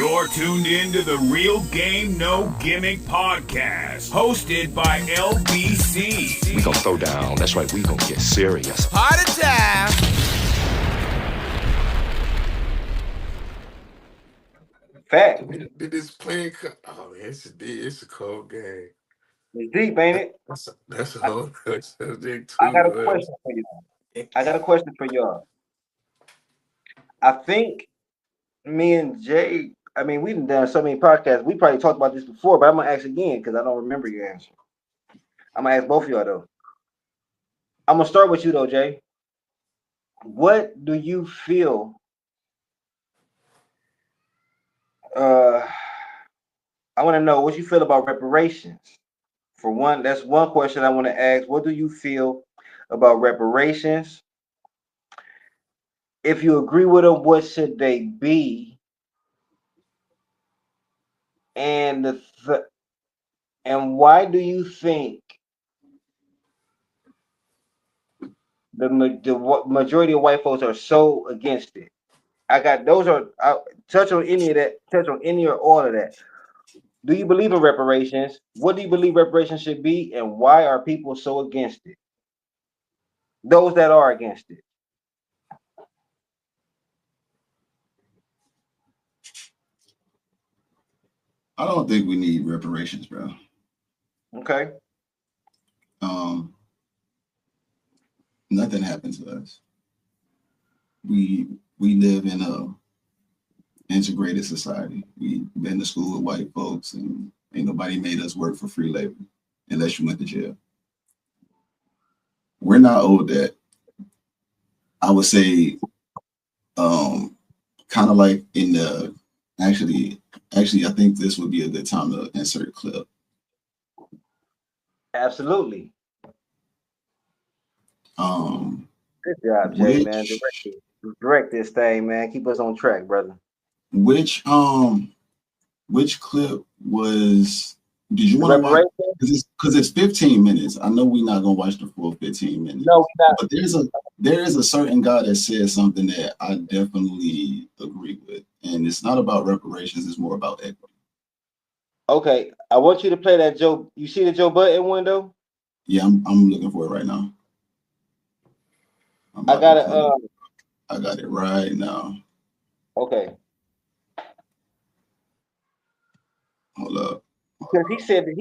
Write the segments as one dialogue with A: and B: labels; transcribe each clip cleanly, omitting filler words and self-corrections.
A: You're tuned in to the Real Game No Gimmick podcast, hosted by LBC.
B: We gonna throw down. That's right, we gonna get serious.
C: Party time!
D: Fact.
E: Did this playing? Oh man, it's a cold game.
D: It's deep, ain't it?
E: That's a whole subject too.
D: I got a question for y'all. I think me and Jay, I mean, we've done so many podcasts. We probably talked about this before, but I'm gonna ask again because I don't remember your answer. I'm gonna ask both of y'all though. I'm gonna start with you though, Jay. What do you feel? I want to know what you feel about reparations. For one, that's one question I want to ask. What do you feel about reparations? If you agree with them, what should they be? And and why do you think the majority of white folks are so against it? I'll touch on any of that, touch on any or all of that. Do you believe in reparations? What do you believe reparations should be, and why are people so against it? Those that are against it.
F: I don't think we need reparations, bro.
D: Okay.
F: Nothing happened to us. We live in a integrated society. We've been to school with white folks, and ain't nobody made us work for free labor unless you went to jail. We're not owed that. I would say, kind of like in the actually, I think this would be a good time to insert a clip.
D: Absolutely. Good job, Jay, man. Direct this thing, man. Keep us on track, brother.
F: Which clip was? Did you want to watch? Because it's 15 minutes. I know we're not gonna watch the full 15 minutes.
D: No, we're not.
F: But there is a certain guy that said something that I definitely agree with, and it's not about reparations. It's more about equity.
D: Okay, I want you to play that Joe. You see the Joe Budden window?
F: Yeah, I'm looking for it right now.
D: I got it.
F: I got it right now.
D: Okay.
F: Hold up.
D: Because he said that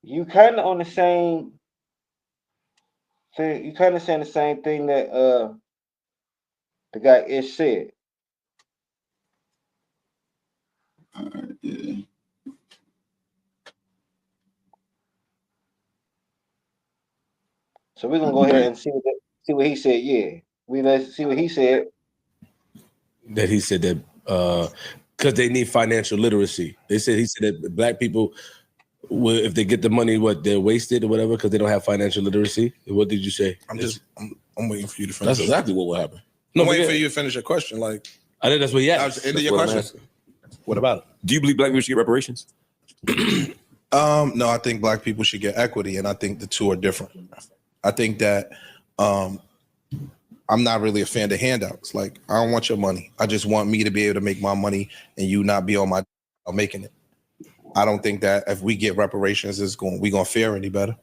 D: you kind of on the same thing. You kind of saying the same thing that the guy Ish said.
F: All right, yeah.
D: So we're gonna go ahead and see what he said. Yeah, let's see what he said.
G: That he said that because they need financial literacy. He said that black people, if they get the money, they're wasted or whatever because they don't have financial literacy. What did you say?
C: I'm waiting for you to finish.
G: That's exactly what will happen.
C: No, I'm waiting for you to finish your question. Like,
G: I think that's what he asked.
C: I was ending your question.
G: What about it?
B: Do you believe black people should get reparations?
C: No, I think black people should get equity, and I think the two are different. I think that I'm not really a fan of handouts. Like, I don't want your money. I just want me to be able to make my money and you not be on my making it. I don't think that if we get reparations, we gonna fare any better.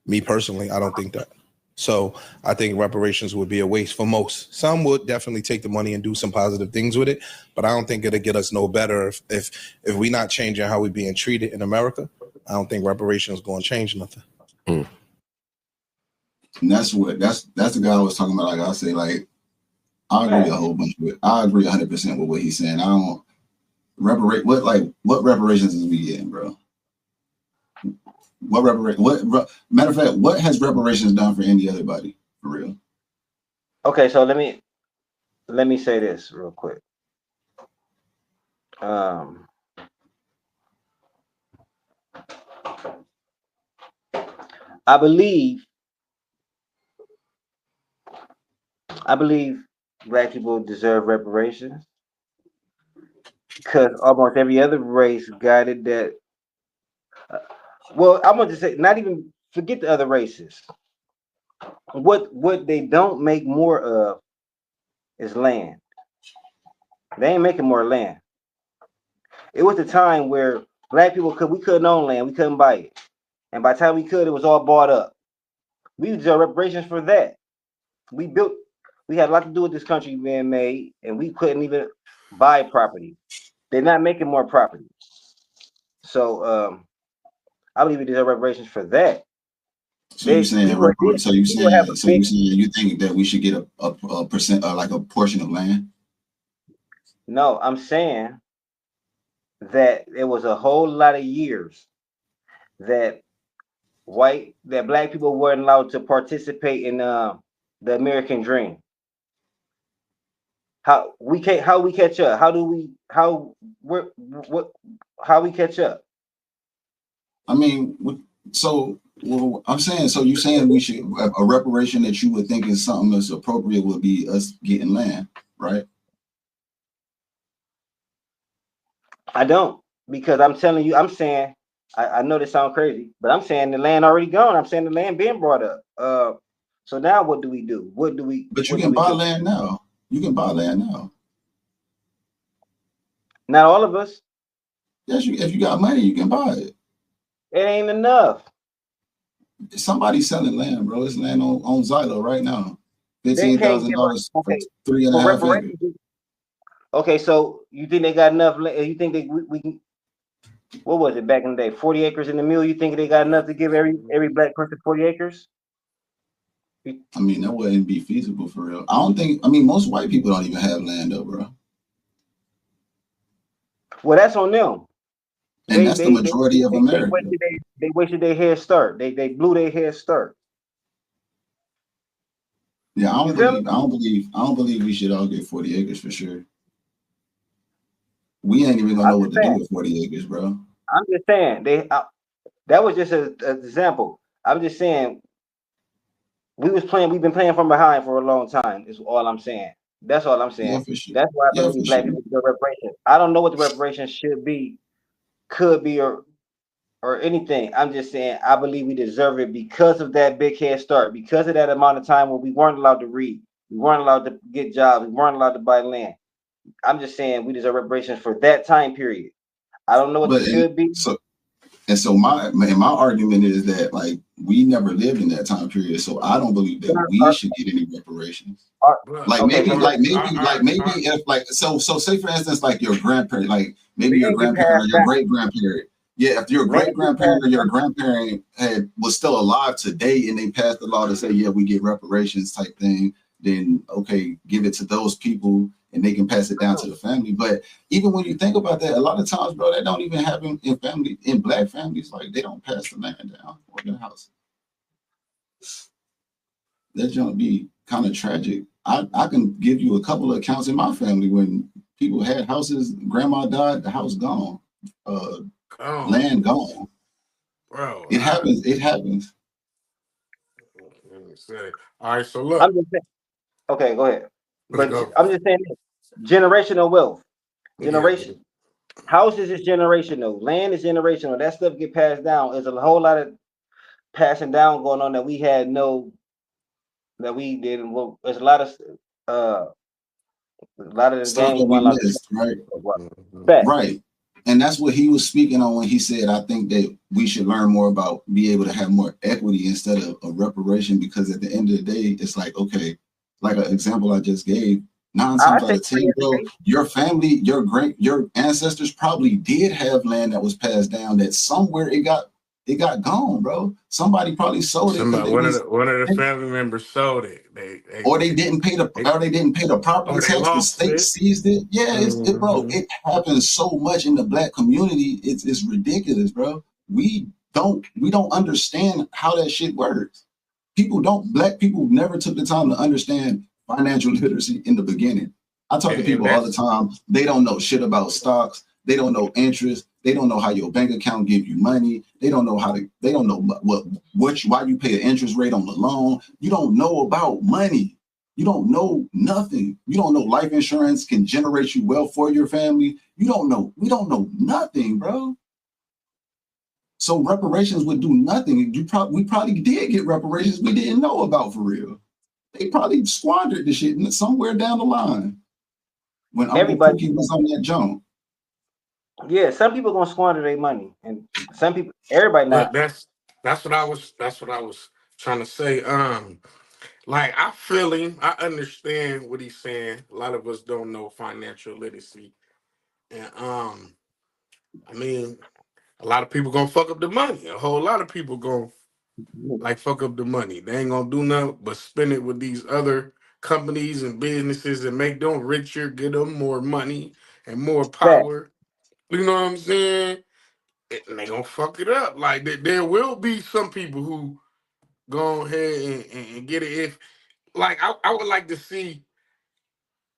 C: Me personally, I don't think that. So I think reparations would be a waste for most. Some would definitely take the money and do some positive things with it, but I don't think it'll get us no better if we're not changing how we're being treated in America. I don't think reparations is gonna change nothing.
F: And that's the guy I was talking about. Like I say, like I agree a whole bunch with. I agree 100% with what he's saying. I don't what reparations is we getting, bro? Matter of fact, what has reparations done for any other body for real?
D: Okay, so let me say this real quick. I believe black people deserve reparations because almost every other race got it. That well, I'm gonna just say, not even forget the other races. What they don't make more of is land. They ain't making more land. It was a time where black people we couldn't own land, we couldn't buy it, and by the time we could, it was all bought up. We deserve reparations for that. We had a lot to do with this country being made, and we couldn't even buy property. They're not making more property, so I believe we deserve reparations for that.
F: So you saying
D: people have
F: you think that we should get a percent like a portion of land?
D: No, I'm saying that it was a whole lot of years that black people weren't allowed to participate in the American dream. How we catch up? How we catch up?
F: I mean, so I'm saying, so you saying we should a reparation that you would think is something that's appropriate would be us getting land, right?
D: I don't, because I'm telling you, I'm saying I know this sounds crazy, but I'm saying the land already gone. I'm saying the land being brought up. So now what do we do?
F: But you can buy land now. You can buy land now.
D: Not all of us.
F: Yes, if you got money, you can buy it.
D: It ain't enough.
F: Somebody's selling land, bro. It's land on Zillow right now. $15,000 for 3.5 acres.
D: Okay, so you think they got enough? You think we can? What was it back in the day? 40 acres in the mill. You think they got enough to give every black person 40 acres?
F: I mean, that wouldn't be feasible for real. I don't think. I mean, most white people don't even have land, though, bro.
D: Well, that's on them.
F: And that's the majority of America.
D: They wasted their head start. They blew their head start.
F: Yeah, I don't believe we should all get 40 acres for sure. We ain't even gonna know what to do with 40 acres, bro.
D: I'm just saying that was just an example. I'm just saying we've been playing from behind for a long time, is all I'm saying. That's all I'm saying.
F: Yeah, for sure.
D: That's why I believe black people deserve reparations. I don't know what the reparations should be, could be, or anything. I'm just saying I believe we deserve it because of that big head start, because of that amount of time when we weren't allowed to read, we weren't allowed to get jobs, we weren't allowed to buy land. I'm just saying we deserve reparations for that time period. I don't know what it should be.
F: So my argument is that like we never lived in that time period, so I don't believe that we should get any reparations. Maybe say for instance, like your grandparent, like maybe your grandparent or your great grandparent. Yeah, if your great grandparent or your grandparent was still alive today and they passed the law to say, yeah, we get reparations type thing, then okay, give it to those people and they can pass it down to the family. But even when you think about that, a lot of times, bro, that don't even happen in black families. Like they don't pass the land down or the house. That's gonna be kind of tragic. I can give you a couple of accounts in my family when people had houses, grandma died, the house gone. Land gone.
E: Bro.
F: It happens.
E: All right, so look.
D: I'm just saying, okay, go ahead. But I'm just saying generational wealth. Houses is generational, land is generational. That stuff get passed down. There's a whole lot of passing down going on that we didn't. Well, there's a lot of the
F: stuff that we missed, right? Right. And that's what he was speaking on when he said, I think that we should learn more about be able to have more equity instead of a reparation, because at the end of the day, it's like, okay, like an example I just gave, 9 times out of 10, bro, your family, your ancestors probably did have land that was passed down that somewhere it got gone, bro. Somebody probably sold it.
E: One of the family members sold it.
F: They didn't pay the property tax. The state seized it. Yeah, bro. It happens so much in the black community. It's ridiculous, bro. We don't understand how that shit works. Black people never took the time to understand financial literacy in the beginning. I talk to people all the time. They don't know shit about stocks. They don't know interest. They don't know how your bank account give you money. They don't know why you pay an interest rate on the loan. You don't know about money. You don't know nothing. You don't know life insurance can generate you wealth for your family. We don't know nothing, bro. So reparations would do nothing. We probably did get reparations we didn't know about for real. They probably squandered the shit somewhere down the line when Uncle Pookie was on that jump.
D: Yeah, some people gonna squander their money, and some people, everybody
E: Look,
D: not.
E: that's what I was trying to say. Like I feel him. I understand what he's saying. A lot of us don't know financial literacy, and I mean, a lot of people gonna fuck up the money. A whole lot of people gonna like fuck up the money. They ain't gonna do nothing but spend it with these other companies and businesses and make them richer, get them more money and more
D: Fact.
E: power. You know what I'm saying? And they gonna fuck it up. Like there will be some people who go ahead and get it. If like I would like to see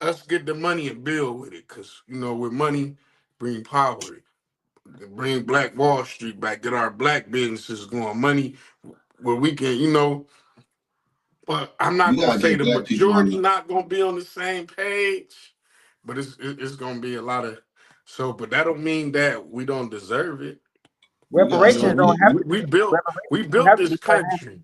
E: us get the money and build with it, cause you know with money bring power, bring Black Wall Street back, get our black businesses going, money where we can, you know. But I'm not
F: You
E: gonna
F: gotta
E: say
F: get
E: the
F: black people on
E: majority
F: the
E: not gonna be on the same page, but it's gonna be a lot of so. But that don't mean that we don't deserve it.
F: you gotta
E: You know,
D: Reparations
F: start
D: don't have to.
E: we
D: Reparations don't
E: built
D: have to
E: this
D: be financial.
E: country.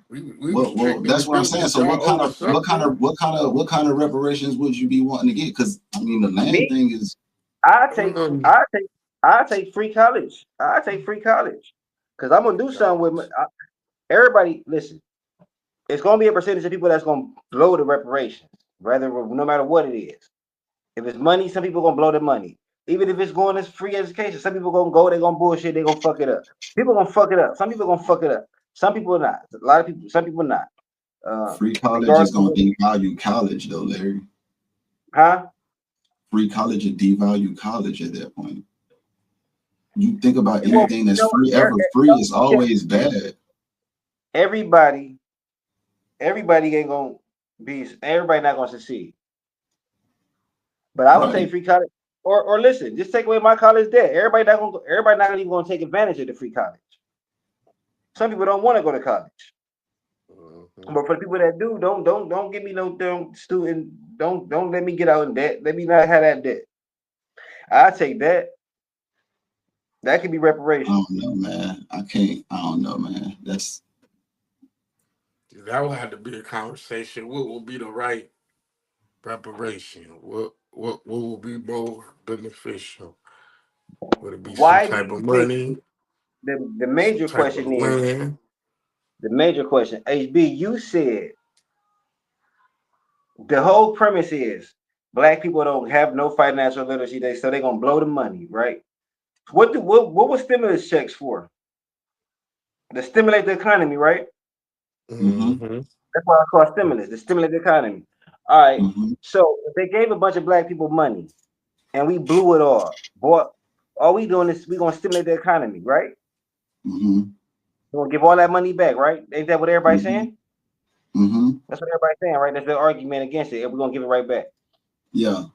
E: We
F: well,
E: strictly
F: that's what I'm
E: built
F: saying.
E: this
F: So
E: y'all owe us something.
F: what kind of reparations would you be wanting to get? Because I mean, the main
D: Me,
F: thing is
D: I take,
E: Um,
D: I take, I take free college. I take free college because I'm gonna do something with everybody. Listen, it's gonna be a percentage of people that's gonna blow the reparations, rather no matter what it is. If it's money, some people gonna blow the money. Even if it's going as free education, some people gonna go, they gonna bullshit, they gonna fuck it up. People gonna fuck it up. Some people gonna fuck it up. Some people not. A lot of people, some people not.
F: free college is
D: Regardless of
F: gonna devalue college though, Larry.
D: huh?
F: Free college would devalue college at that point. You think about
D: Well,
F: anything that's free, ever free is always bad.
D: everybody, everybody ain't gonna be. Everybody not gonna succeed. But I would take
F: Right.
D: free college. Or listen, just take away my college debt. Everybody not even gonna take advantage of the free college. Some people don't want to go to college. But for the people that do, don't give me no student. Don't let me get out in debt. Let me not have that debt. I take that. That could be
F: I
D: reparations.
F: don't know, man. I can't. I don't know, man. That's
E: that will have to be a conversation. What will be the right preparation? What will be more beneficial? Would it be some
D: Why do
E: type
D: you
E: of
D: think
E: money,
D: the
E: some
D: major
E: type
D: question
E: of
D: is
E: land?
D: the major question? HB, you said the whole premise is black people don't have no financial literacy. So they're gonna blow the money, right? What was stimulus checks for? To stimulate the economy, right?
F: mm-hmm,
E: Mm-hmm.
D: That's why I call stimulus, to stimulate the economy. All right.
F: mm-hmm,
D: So if they gave a bunch of black people money and we blew it all we doing is we gonna stimulate the economy, right?
F: mm-hmm,
D: We're gonna give all that money back, right? Ain't that what everybody's
F: mm-hmm,
D: saying?
F: mm-hmm.
D: That's what everybody's saying, right? That's their argument against it. And we're gonna give it right back.
F: Yeah.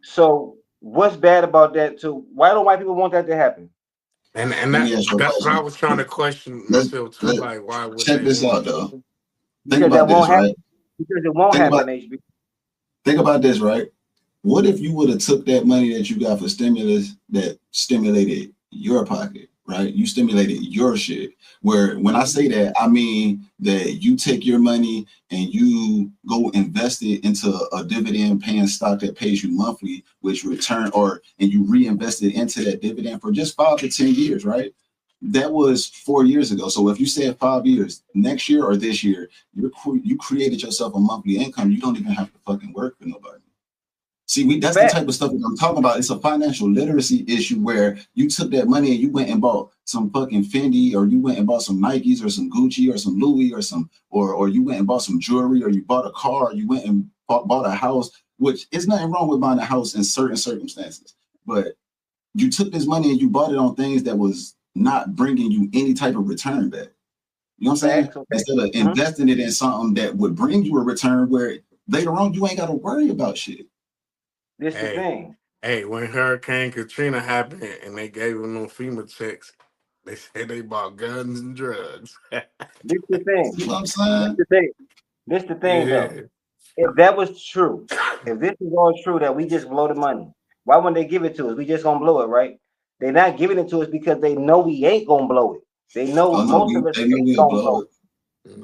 D: So what's bad about that too? Why don't white people want that to happen?
E: And
F: Let me ask you a
E: that's what I
F: question.
E: was trying to question
F: Let's
E: myself too.
F: let
E: Like, why would
F: check
E: they
F: this
E: want
F: out
E: it?
F: though. Think
D: Because that
F: about
D: won't
F: this,
D: happen.
F: right?
D: Because it won't
F: Think
D: happen,
F: about
D: HB.
F: think about this, right? What if you would have took that money that you got for stimulus that stimulated your pocket, right? You stimulated your shit. Where when I say that, I mean that you take your money and you go invest it into a dividend paying stock that pays you monthly, which return and you reinvest it into that dividend for just 5 to 10 years, right? That was 4 years ago. So if you said 5 years, next year or this year, you created yourself a monthly income. You don't even have to fucking work for nobody. See, that's the
D: Fact.
F: type of stuff that I'm talking about. It's a financial literacy issue where you took that money and you went and bought some fucking Fendi, or you went and bought some Nikes or some Gucci or some Louis or or you went and bought some jewelry, or you bought a car, or you went and bought a house, which is nothing wrong with buying a house in certain circumstances. But you took this money and you bought it on things that was not bringing you any type of return back. You know what I'm saying?
D: Facts, okay.
F: Instead of investing it in something that would bring you a return where later on you ain't got to worry about shit.
D: This the
E: Hey,
D: thing.
E: hey, when Hurricane Katrina happened and they gave them no FEMA checks, they said they bought guns and drugs.
D: This the thing.
F: You know what I'm
D: This
F: saying?
D: the thing. This the thing though.
E: Yeah.
D: If that was true, if this is all true that we just blow the money, why wouldn't they give it to us? We just gonna blow it, right? They're not giving it to us because they know we ain't gonna blow it. They know
F: Oh no,
D: most of us
F: they know
D: ain't
F: we'll
D: gonna
F: blow
D: blow
F: it.
D: it.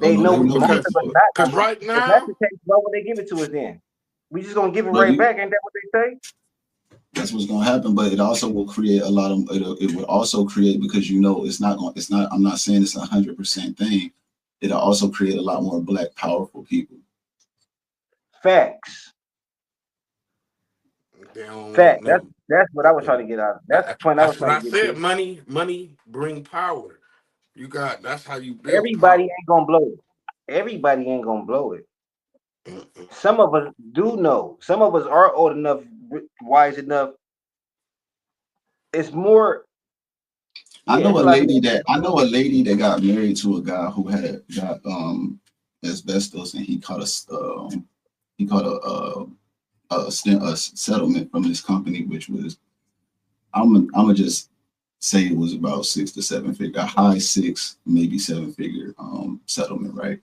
F: Oh
D: They
F: no,
D: know
F: they know
D: most
F: we'll
E: Because
D: of us
F: blow it.
D: not gonna
E: because
D: blow it.
E: right
D: If that's
E: now,
D: the case, why would they give it to us then? We just gonna give it
F: But
D: right back, ain't that what they say?
F: That's what's gonna happen. But it also will create a lot of. It would also create, because it's not going. It's not. I'm not saying it's 100% thing. It'll also create a lot more black powerful people.
D: Facts.
E: They don't want
D: Fact.
E: no.
D: That's what I was trying to get out. That's the point I was
E: That's what
D: trying
E: I
D: to get
E: said.
D: to.
E: Money bring power. That's how you build
D: Everybody
E: power.
D: ain't gonna blow it. Everybody ain't gonna blow it.
E: Mm-mm.
D: Some of us do know. Some of us are old enough, wise enough. It's more.
F: I
D: Yeah,
F: know
D: it's
F: a
D: a lot
F: lady
D: more.
F: that got married to a guy who had got asbestos, and he caught a settlement from his company, which was I'm gonna just say it was about 6 to 7 figure, a high 6, maybe 7 figure settlement, right?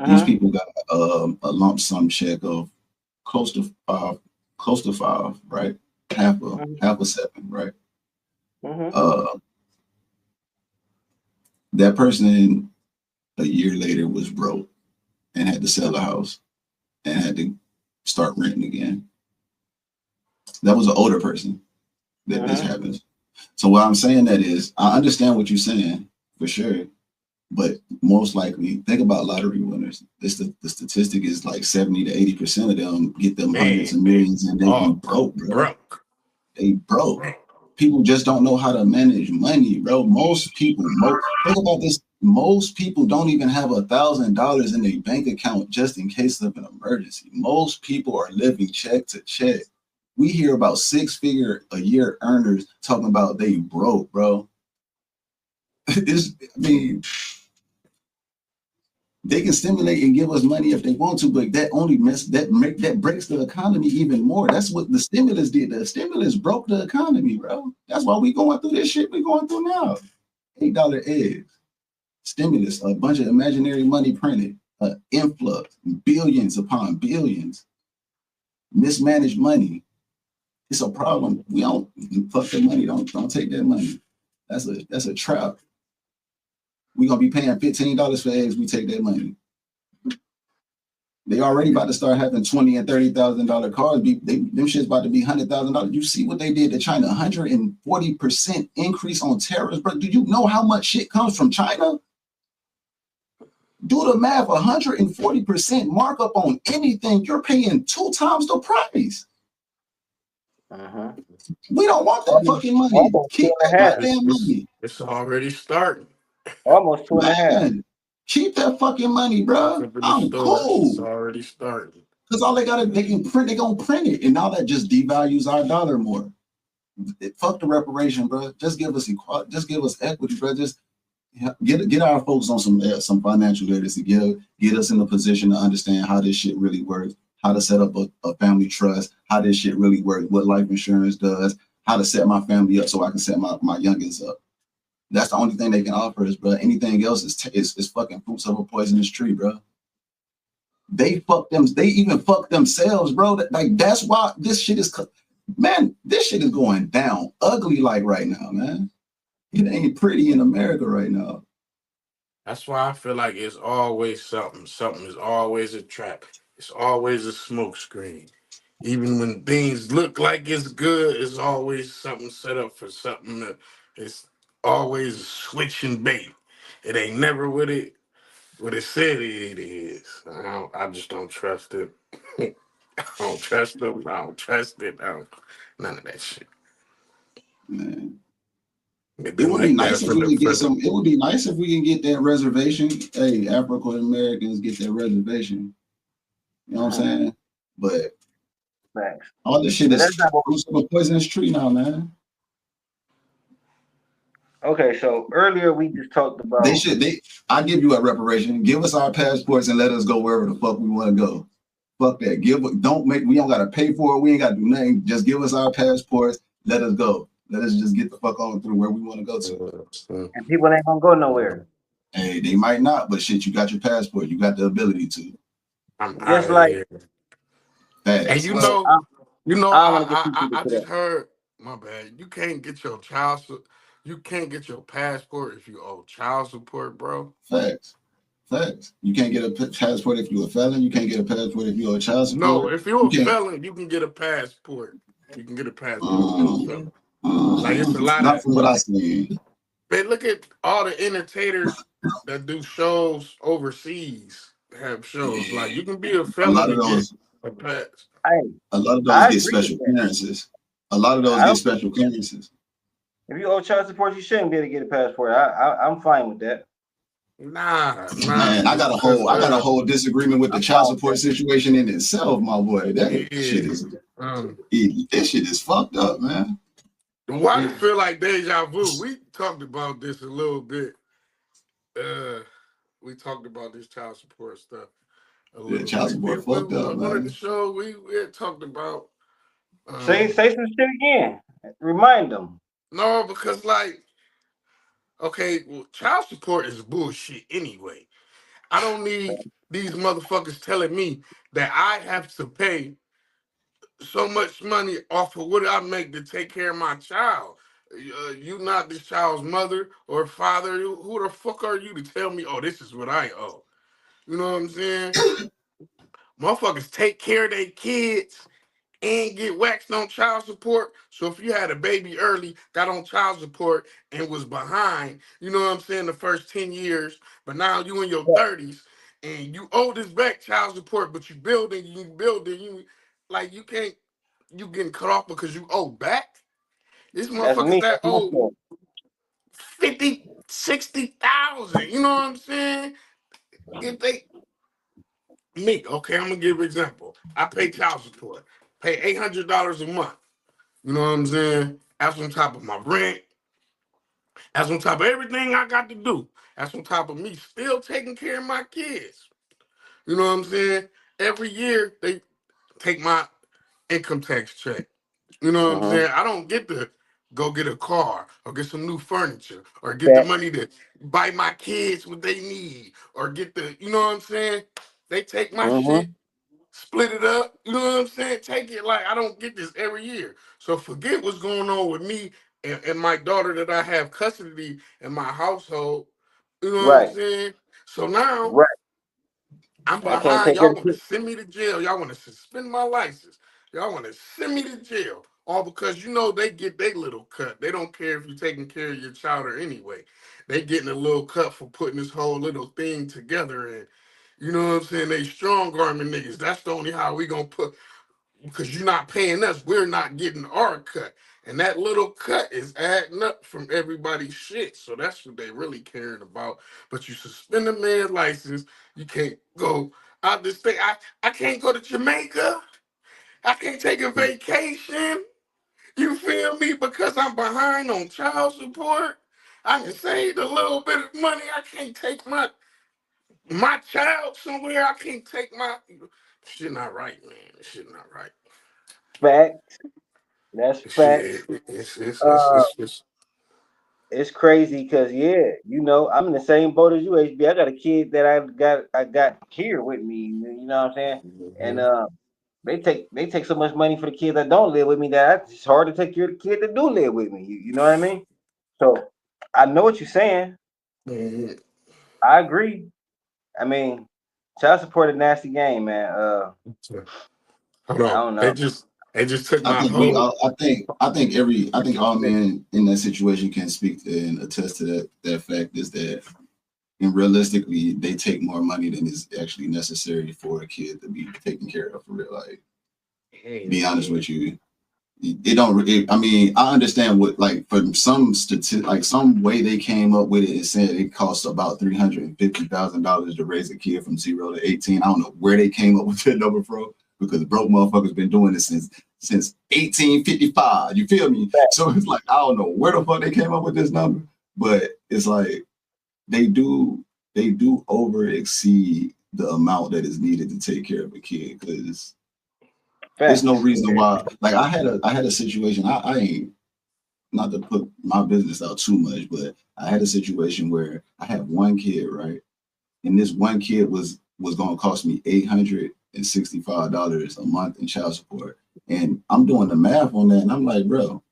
F: These
D: Uh-huh.
F: people got a lump sum check of close to five, right? Half a seven, right?
D: Uh-huh.
F: Uh, that person a year later was broke and had to sell a house and had to start renting again. That was an older person that this
D: Uh-huh.
F: happens. So what I'm saying that is, I understand what you're saying for sure, but most likely, think about lottery winners. The statistic is like 70 to 80% of them get them hundreds
E: Man,
F: of
E: they
F: millions and they be
E: all
F: broke, bro.
E: broke.
F: They broke. People just don't know how to manage money, bro. Think about this. Most people don't even have $1,000 in their bank account just in case of an emergency. Most people are living check to check. We hear about 6-figure a year earners talking about they broke, bro. I mean, they can stimulate and give us money if they want to, but that breaks the economy even more. That's what the stimulus did. The stimulus broke the economy, bro. That's why we going through this shit we going through now. $8 eggs, stimulus, a bunch of imaginary money printed, influx, billions upon billions, mismanaged money. It's a problem. We don't fuck the money. Don't take that money. That's a trap. We're gonna be paying $15 for eggs. We take that money. They already about to start having $20,000 and $30,000 cars. Them shit's about to be $100,000. You see what they did to China? 140% increase on tariffs, bro. Do you know how much shit comes from China? Do the math. 140% markup on anything. You're paying 2 times the price.
D: Uh-huh.
F: We don't want that fucking money.
D: Almost two
F: Keep
D: and
F: that
D: a half.
F: goddamn money,
E: It's already starting.
D: Almost two and a half.
F: man. Keep that fucking money, bro.
E: Up in the
F: I'm
E: stores, it's
F: cool.
E: already starting.
F: Because all they gonna print it. And now that just devalues our dollar more. Fuck the reparation, bro. Just give us equality. Just give us equity, bro. Just get our folks on some financial literacy. Get us in a position to understand how this shit really works, how to set up a family trust, how this shit really works, what life insurance does, how to set my family up so I can set my youngins up. That's the only thing they can offer us, bro. Anything else is fucking fruits of a poisonous tree, bro. They even fuck themselves, bro. That's why this shit is, man, this shit is going down ugly like right now, man. It ain't pretty in America right now.
E: That's why I feel like it's always something. Something is always a trap. It's always a smoke screen. Even when things look like it's good, it's always something set up for something that it's always switching bait. It ain't never what it said it is. I just don't trust it. I don't trust them. I don't trust it. None of that shit.
F: Man.
E: They
F: It
E: been
F: would be
E: like that
F: nice if
E: for
F: we could get
E: the
F: some. It would be nice if we can get that reservation. Hey, African Americans get that reservation. You know what I'm saying? But
D: Facts.
F: all this shit
D: But
F: is
D: that's not what.
F: fruits of a poisonous tree now, man.
D: Okay, so earlier we just talked about.
F: I give you a reparation. Give us our passports and let us go wherever the fuck we want to go. Fuck that. We don't gotta pay for it. We ain't gotta do nothing. Just give us our passports. Let us go. Let us just get the fuck on through where we want to go to.
D: And people ain't gonna go nowhere.
F: Hey, they might not, but shit, you got your passport. You got the ability to.
E: I'm
D: Just
E: out of
D: like,
E: here. And
F: Facts.
D: well, I don't want to get too deep
E: I
D: into
E: just
D: that.
E: heard, my bad. You can't get your passport if you owe child support, bro.
F: Facts. Facts. You can't get a passport if you're a felon. You can't get a passport if you're a child
E: No,
F: support.
E: if you're
F: You
E: a
F: can't.
E: felon, you can get a passport. You can get a passport. So, like it's a lot
F: Not
E: of.
F: from what I see.
E: Man, look at all the entertainers that do shows overseas. Have shows like you can be a
F: A
E: felon
F: lot of
E: and get
F: those,
E: a pass.
F: a lot of those
D: I
F: get
D: agree with
F: special
D: that.
F: clearances. A lot of those
D: I
F: get
D: don't,
F: special clearances.
D: if you owe child support, you shouldn't be able to get a passport. I'm fine with that.
E: Nah,
F: Man,
E: because
F: I got a whole disagreement with the
D: I'm
F: child
D: fine with
F: support
D: that.
F: situation in itself, my boy. That shit
E: yeah.
F: is
E: Um,
F: this shit is fucked up, man.
E: why it feel like deja vu? We talked about this a little bit. We talked about this child support stuff a
F: Yeah,
E: little
F: child
E: bit.
F: support fucked up,
E: One of the
F: man.
E: shows we had talked about.
D: Say some shit again. Remind them.
E: No, because like, okay, well, child support is bullshit anyway. I don't need these motherfuckers telling me that I have to pay so much money off of what I make to take care of my child. You not this child's mother or father. Who the fuck are you to tell me, oh, this is what I owe? You know what I'm saying? Motherfuckers take care of their kids and get waxed on child support. So if you had a baby early, got on child support and was behind, you know what I'm saying, the first 10 years, but now you in your 30s and you owe this back child support, but you building, you like you can't, you getting cut off because you owe back. These
D: That's
E: motherfuckers
D: me.
E: that
D: That's my
E: owe
D: fault.
E: 50, 60,000, you know what I'm saying? If they me, okay, I'm gonna give an example. I pay child support, pay $800 a month. You know what I'm saying? That's on top of my rent. That's on top of everything I got to do. That's on top of me still taking care of my kids. You know what I'm saying? Every year they take my income tax check. You know what I'm
D: Mm-hmm.
E: saying? I don't get to go get a car or get some new furniture or get the
D: Facts.
E: money to buy my kids what they need or get the, you know what I'm saying? They take my shit,
D: Mm-hmm.
E: split it up. You know what I'm saying? Take it like I don't get this every year. So forget what's going on with me and my daughter that I have custody in my household. You know what I'm
D: Right.
E: saying? So now
D: Right.
E: I'm
D: I can't
E: behind.
D: take care
E: Y'all
D: of
E: want
D: the
E: to
D: kid.
E: send me to jail. Y'all want to suspend my license. Y'all want to send me to jail. All because you know they get their little cut. They don't care if you're taking care of your child or anyway. They getting a little cut for putting this whole little thing together. And you know what I'm saying? They strong arming niggas. That's the only how we gonna put because you're not paying us, we're not getting our cut. And that little cut is adding up from everybody's shit. So that's what they really caring about. But you suspend a man's license, you can't go out this thing. I can't go to Jamaica. I can't take a vacation. You feel me? Because I'm behind on child support. I can save a little bit of money. I can't take my child somewhere. I can't take my shit not right, man. Shit not right.
D: Facts. That's facts.
E: Shit,
D: Uh,
E: it's
D: it's crazy because I'm in the same boat as you, HB. I got a kid that I got here with me. You know what I'm saying? And
E: mhm.
D: they take so much money for the kids that don't live with me that it's hard to take care of the kid that do live with me. You know what I mean? So I know what you're saying.
E: Mhm.
D: I agree. I mean, child support a nasty game, man.
E: Hold
D: I
E: on.
D: don't know.
E: They just took
F: I
E: my
F: think we
E: whole
F: all I think all men in that situation can speak to and attest to that fact is that and realistically they take more money than is actually necessary for a kid to be taken care of for real. Like be honest with you. It don't I mean, I understand what like from some like some way they came up with it and said it costs about $350,000 to raise a kid from 0 to 18. I don't know where they came up with that number from because broke motherfuckers been doing this since 1855. You feel me? So it's like I don't know where the fuck they came up with this number, but it's like they do over exceed the amount that is needed to take care of a kid because there's no
D: Facts.
F: reason why. Like I had a situation. I ain't not to put my business out too much, but I had a situation where I had one kid, right, and this one kid was going to cost me $865 a month in child support, and I'm doing the math on that, and I'm like, bro,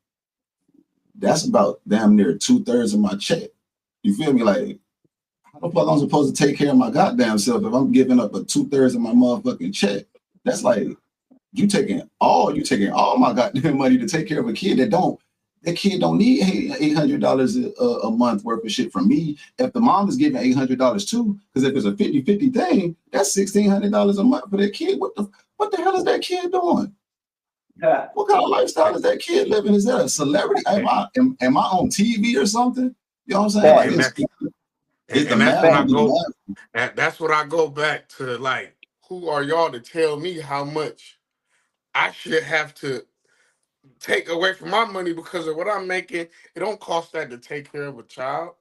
F: that's about damn near 2/3 of my check. You feel me? Like, how the fuck I'm supposed to take care of my goddamn self if I'm giving up a 2/3 of my motherfucking check? That's like you taking all my goddamn money to take care of a kid that kid don't need $800 a month worth of shit from me. If the mom is giving $800 too, because if it's a 50-50 thing, that's $1,600 a month for that kid. What the hell is that kid doing? What kind of lifestyle is that kid living? Is that a celebrity? Am I on TV or something? You know what I'm saying? Like it's the
E: that's
F: math.
E: when I go. That's what I go back to. Like, who are y'all to tell me how much I should have to take away from my money because of what I'm making? It don't cost that to take care of a child.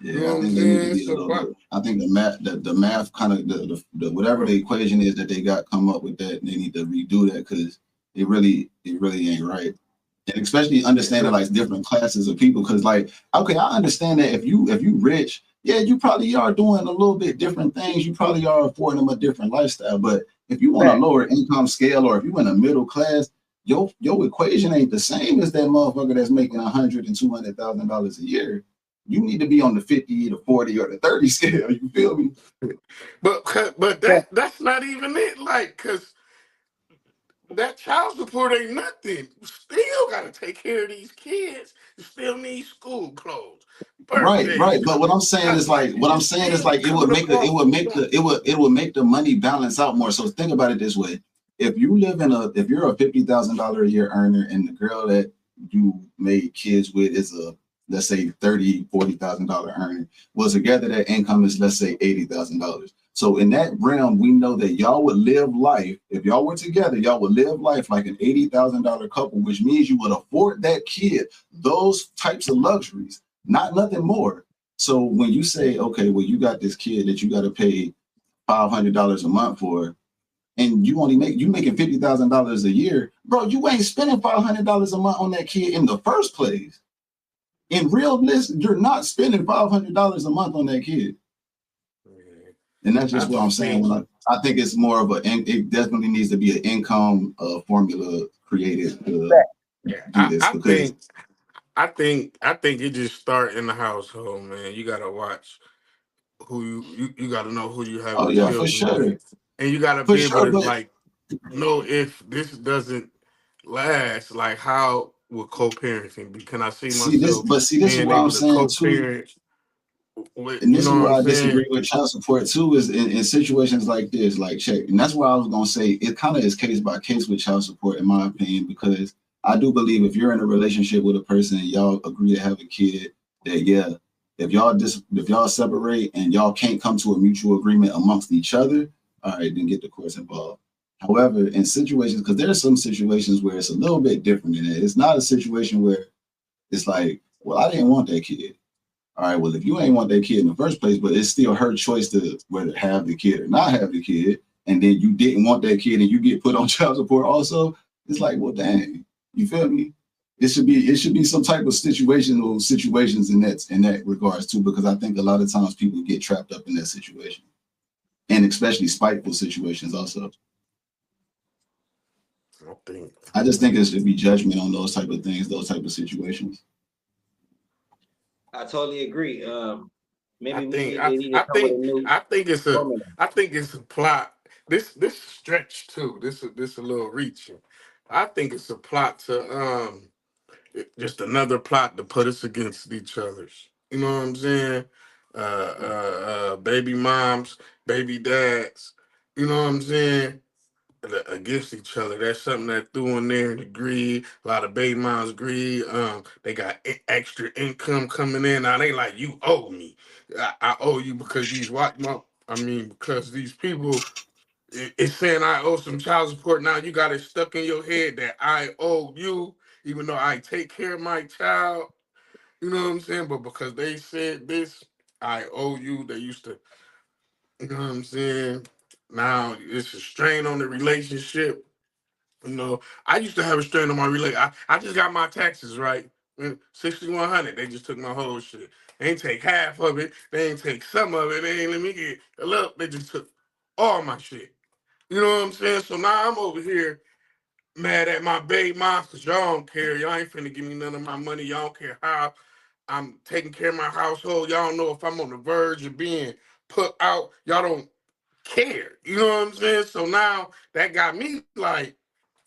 F: Yeah,
E: You know
F: I
E: what I'm
F: think they need to
E: saying?
F: be a little bit. I think the math kind of the whatever the equation is that they got come up with that, they need to redo that because it really ain't right. And especially understanding like different classes of people, because like, okay, I understand that if you rich, yeah, you probably are doing a little bit different things. You probably are affording them a different lifestyle. But if you on a lower income scale or if you in a middle class, your equation ain't the same as that motherfucker that's making $100,000 and $200,000 a year. You need to be on the 50, the 40, or the 30 scale. You feel me?
E: But that's not even it. Like, cause that child support ain't nothing. You still gotta take care of these kids. You still need school clothes, birthdays.
F: Right. But what I'm saying is like, it would make the money balance out more. So think about it this way: if you're a $50,000 a year earner, and the girl that you made kids with is a, let's say, $40,000 earner, well, together that income is, let's say, $80,000. So in that realm, we know that y'all would live life, if y'all were together, y'all would live life like an $80,000 couple, which means you would afford that kid those types of luxuries, not nothing more. So when you say, okay, well, you got this kid that you got to pay $500 a month for, and you making $50,000 a year, bro, you ain't spending $500 a month on that kid in the first place. In real list, you're not spending $500 a month on that kid. And that's just what I'm saying. I think it's more of it definitely needs to be an income formula created to do this.
E: I think it just start in the household, man. You gotta watch who you gotta know who you have
F: For sure.
E: with. And you gotta be able to like know if this doesn't last, like how will co-parenting be? Can I see myself
F: this is
E: being
F: what I'm
E: able to
F: saying too.
E: co-parent?
F: And this is where I disagree with child support too, is in situations like this, like check. And that's why I was gonna say it kind of is case by case with child support, in my opinion, because I do believe if you're in a relationship with a person and y'all agree to have a kid, that if y'all separate and y'all can't come to a mutual agreement amongst each other, all right, then get the courts involved. However, in situations, because there are some situations where it's a little bit different than that. It's not a situation where it's like, well, I didn't want that kid. All right, well, if you ain't want that kid in the first place, but it's still her choice to whether have the kid or not have the kid, and then you didn't want that kid and you get put on child support also, it's like, well, dang, you feel me? It should be some type of situations in that regards too, because I think a lot of times people get trapped up in that situation, and especially spiteful situations also. I just think there should be judgment on those type of things, those type of situations.
D: I totally agree. Maybe
E: I think it's a plot. This stretch too. This a little reaching. I think it's a plot to just another plot to put us against each other's. You know what I'm saying? Baby moms, baby dads. You know what I'm saying? Against each other. That's something that threw in there. The greed, a lot of baby moms greed. They got extra income coming in. Now they like, you owe me. I owe you because because these people, it's saying I owe some child support. Now you got it stuck in your head that I owe you, even though I take care of my child. You know what I'm saying? But because they said this, I owe you. They used to, you know what I'm saying? Now it's a strain on the relationship. You know, I used to have a strain on my relationship. I just got my taxes right. 6,100. They just took my whole shit. They ain't take half of it. They ain't take some of it. They ain't let me get a little. They just took all my shit. You know what I'm saying? So now I'm over here mad at my baby moms because y'all don't care. Y'all ain't finna give me none of my money. Y'all don't care how I'm taking care of my household. Y'all don't know if I'm on the verge of being put out. Y'all don't care. You know what I'm saying? So now that got me like,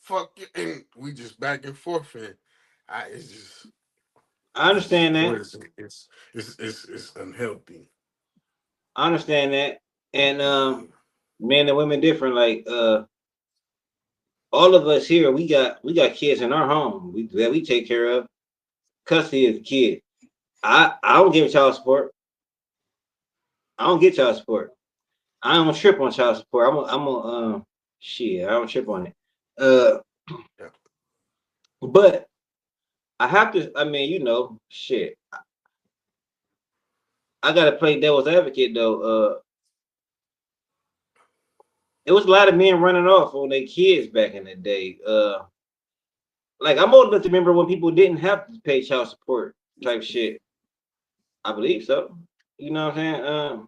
E: fuck you, and we just back and forth, and it's just,
D: I understand that.
E: it's unhealthy.
D: I understand that. And men and women different. Like all of us here, we got kids in our home that we take care of. Custody of the kid. I don't give child support. I don't get child support. I don't trip on child support. I'm a shit. I don't trip on it.
E: Yeah.
D: But I have to. I mean, shit. I gotta play devil's advocate though. There was a lot of men running off on their kids back in the day. Like I'm old enough to remember when people didn't have to pay child support type shit. I believe so. You know what I'm saying?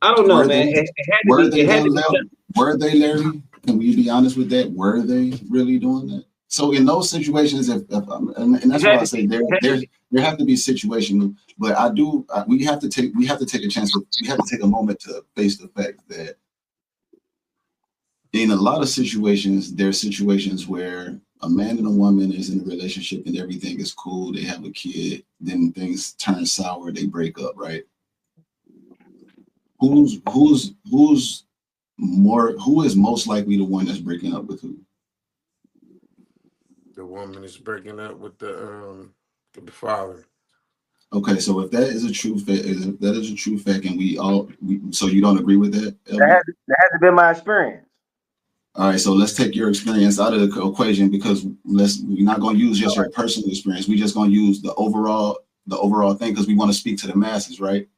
D: I don't know,
F: Were
D: man.
F: they?
D: It had to
F: Were
D: be.
F: they
D: It had
F: though?
D: to be done.
F: Were they, Larry? Can we be honest with that? Were they really doing that? So in those situations, if and that's why I say there have to be situations, but we have to take a chance we have to take a moment to face the fact that in a lot of situations, there are situations where a man and a woman is in a relationship and everything is cool, they have a kid, then things turn sour, they break up, right? Who is most likely the one that's breaking up with who?
E: The woman is breaking up with the father.
F: Okay, so if that is a true fact, and so you don't agree with that,
D: That
F: LB?
D: has been my experience.
F: All right, so let's take your experience out of the equation because we're not going to use just your personal experience. We're just going to use the overall thing because we want to speak to the masses, right?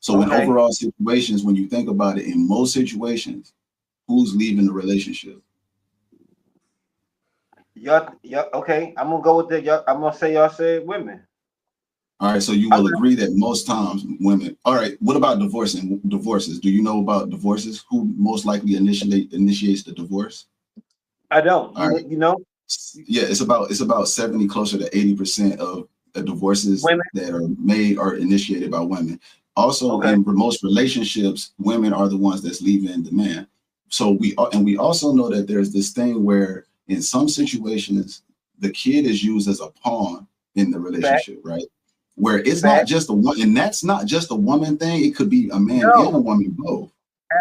F: So in overall situations, when you think about it, in most situations, who's leaving the relationship?
D: Y'all, okay. I'm gonna go with that. I'm gonna say y'all said women.
F: All right, so you will agree that most times women. All right, what about divorces? Do you know about divorces? Who most likely initiates the divorce?
D: I don't.
F: All right.
D: You know?
F: Yeah, it's about 70, closer to 80% of the divorces
D: Women.
F: that are made are initiated by women. Also, in most relationships, women are the ones that's leaving the man. So we also know that there's this thing where in some situations the kid is used as a pawn in the relationship, right? Where it's not just a one, and that's not just a woman thing. It could be a man and a woman both.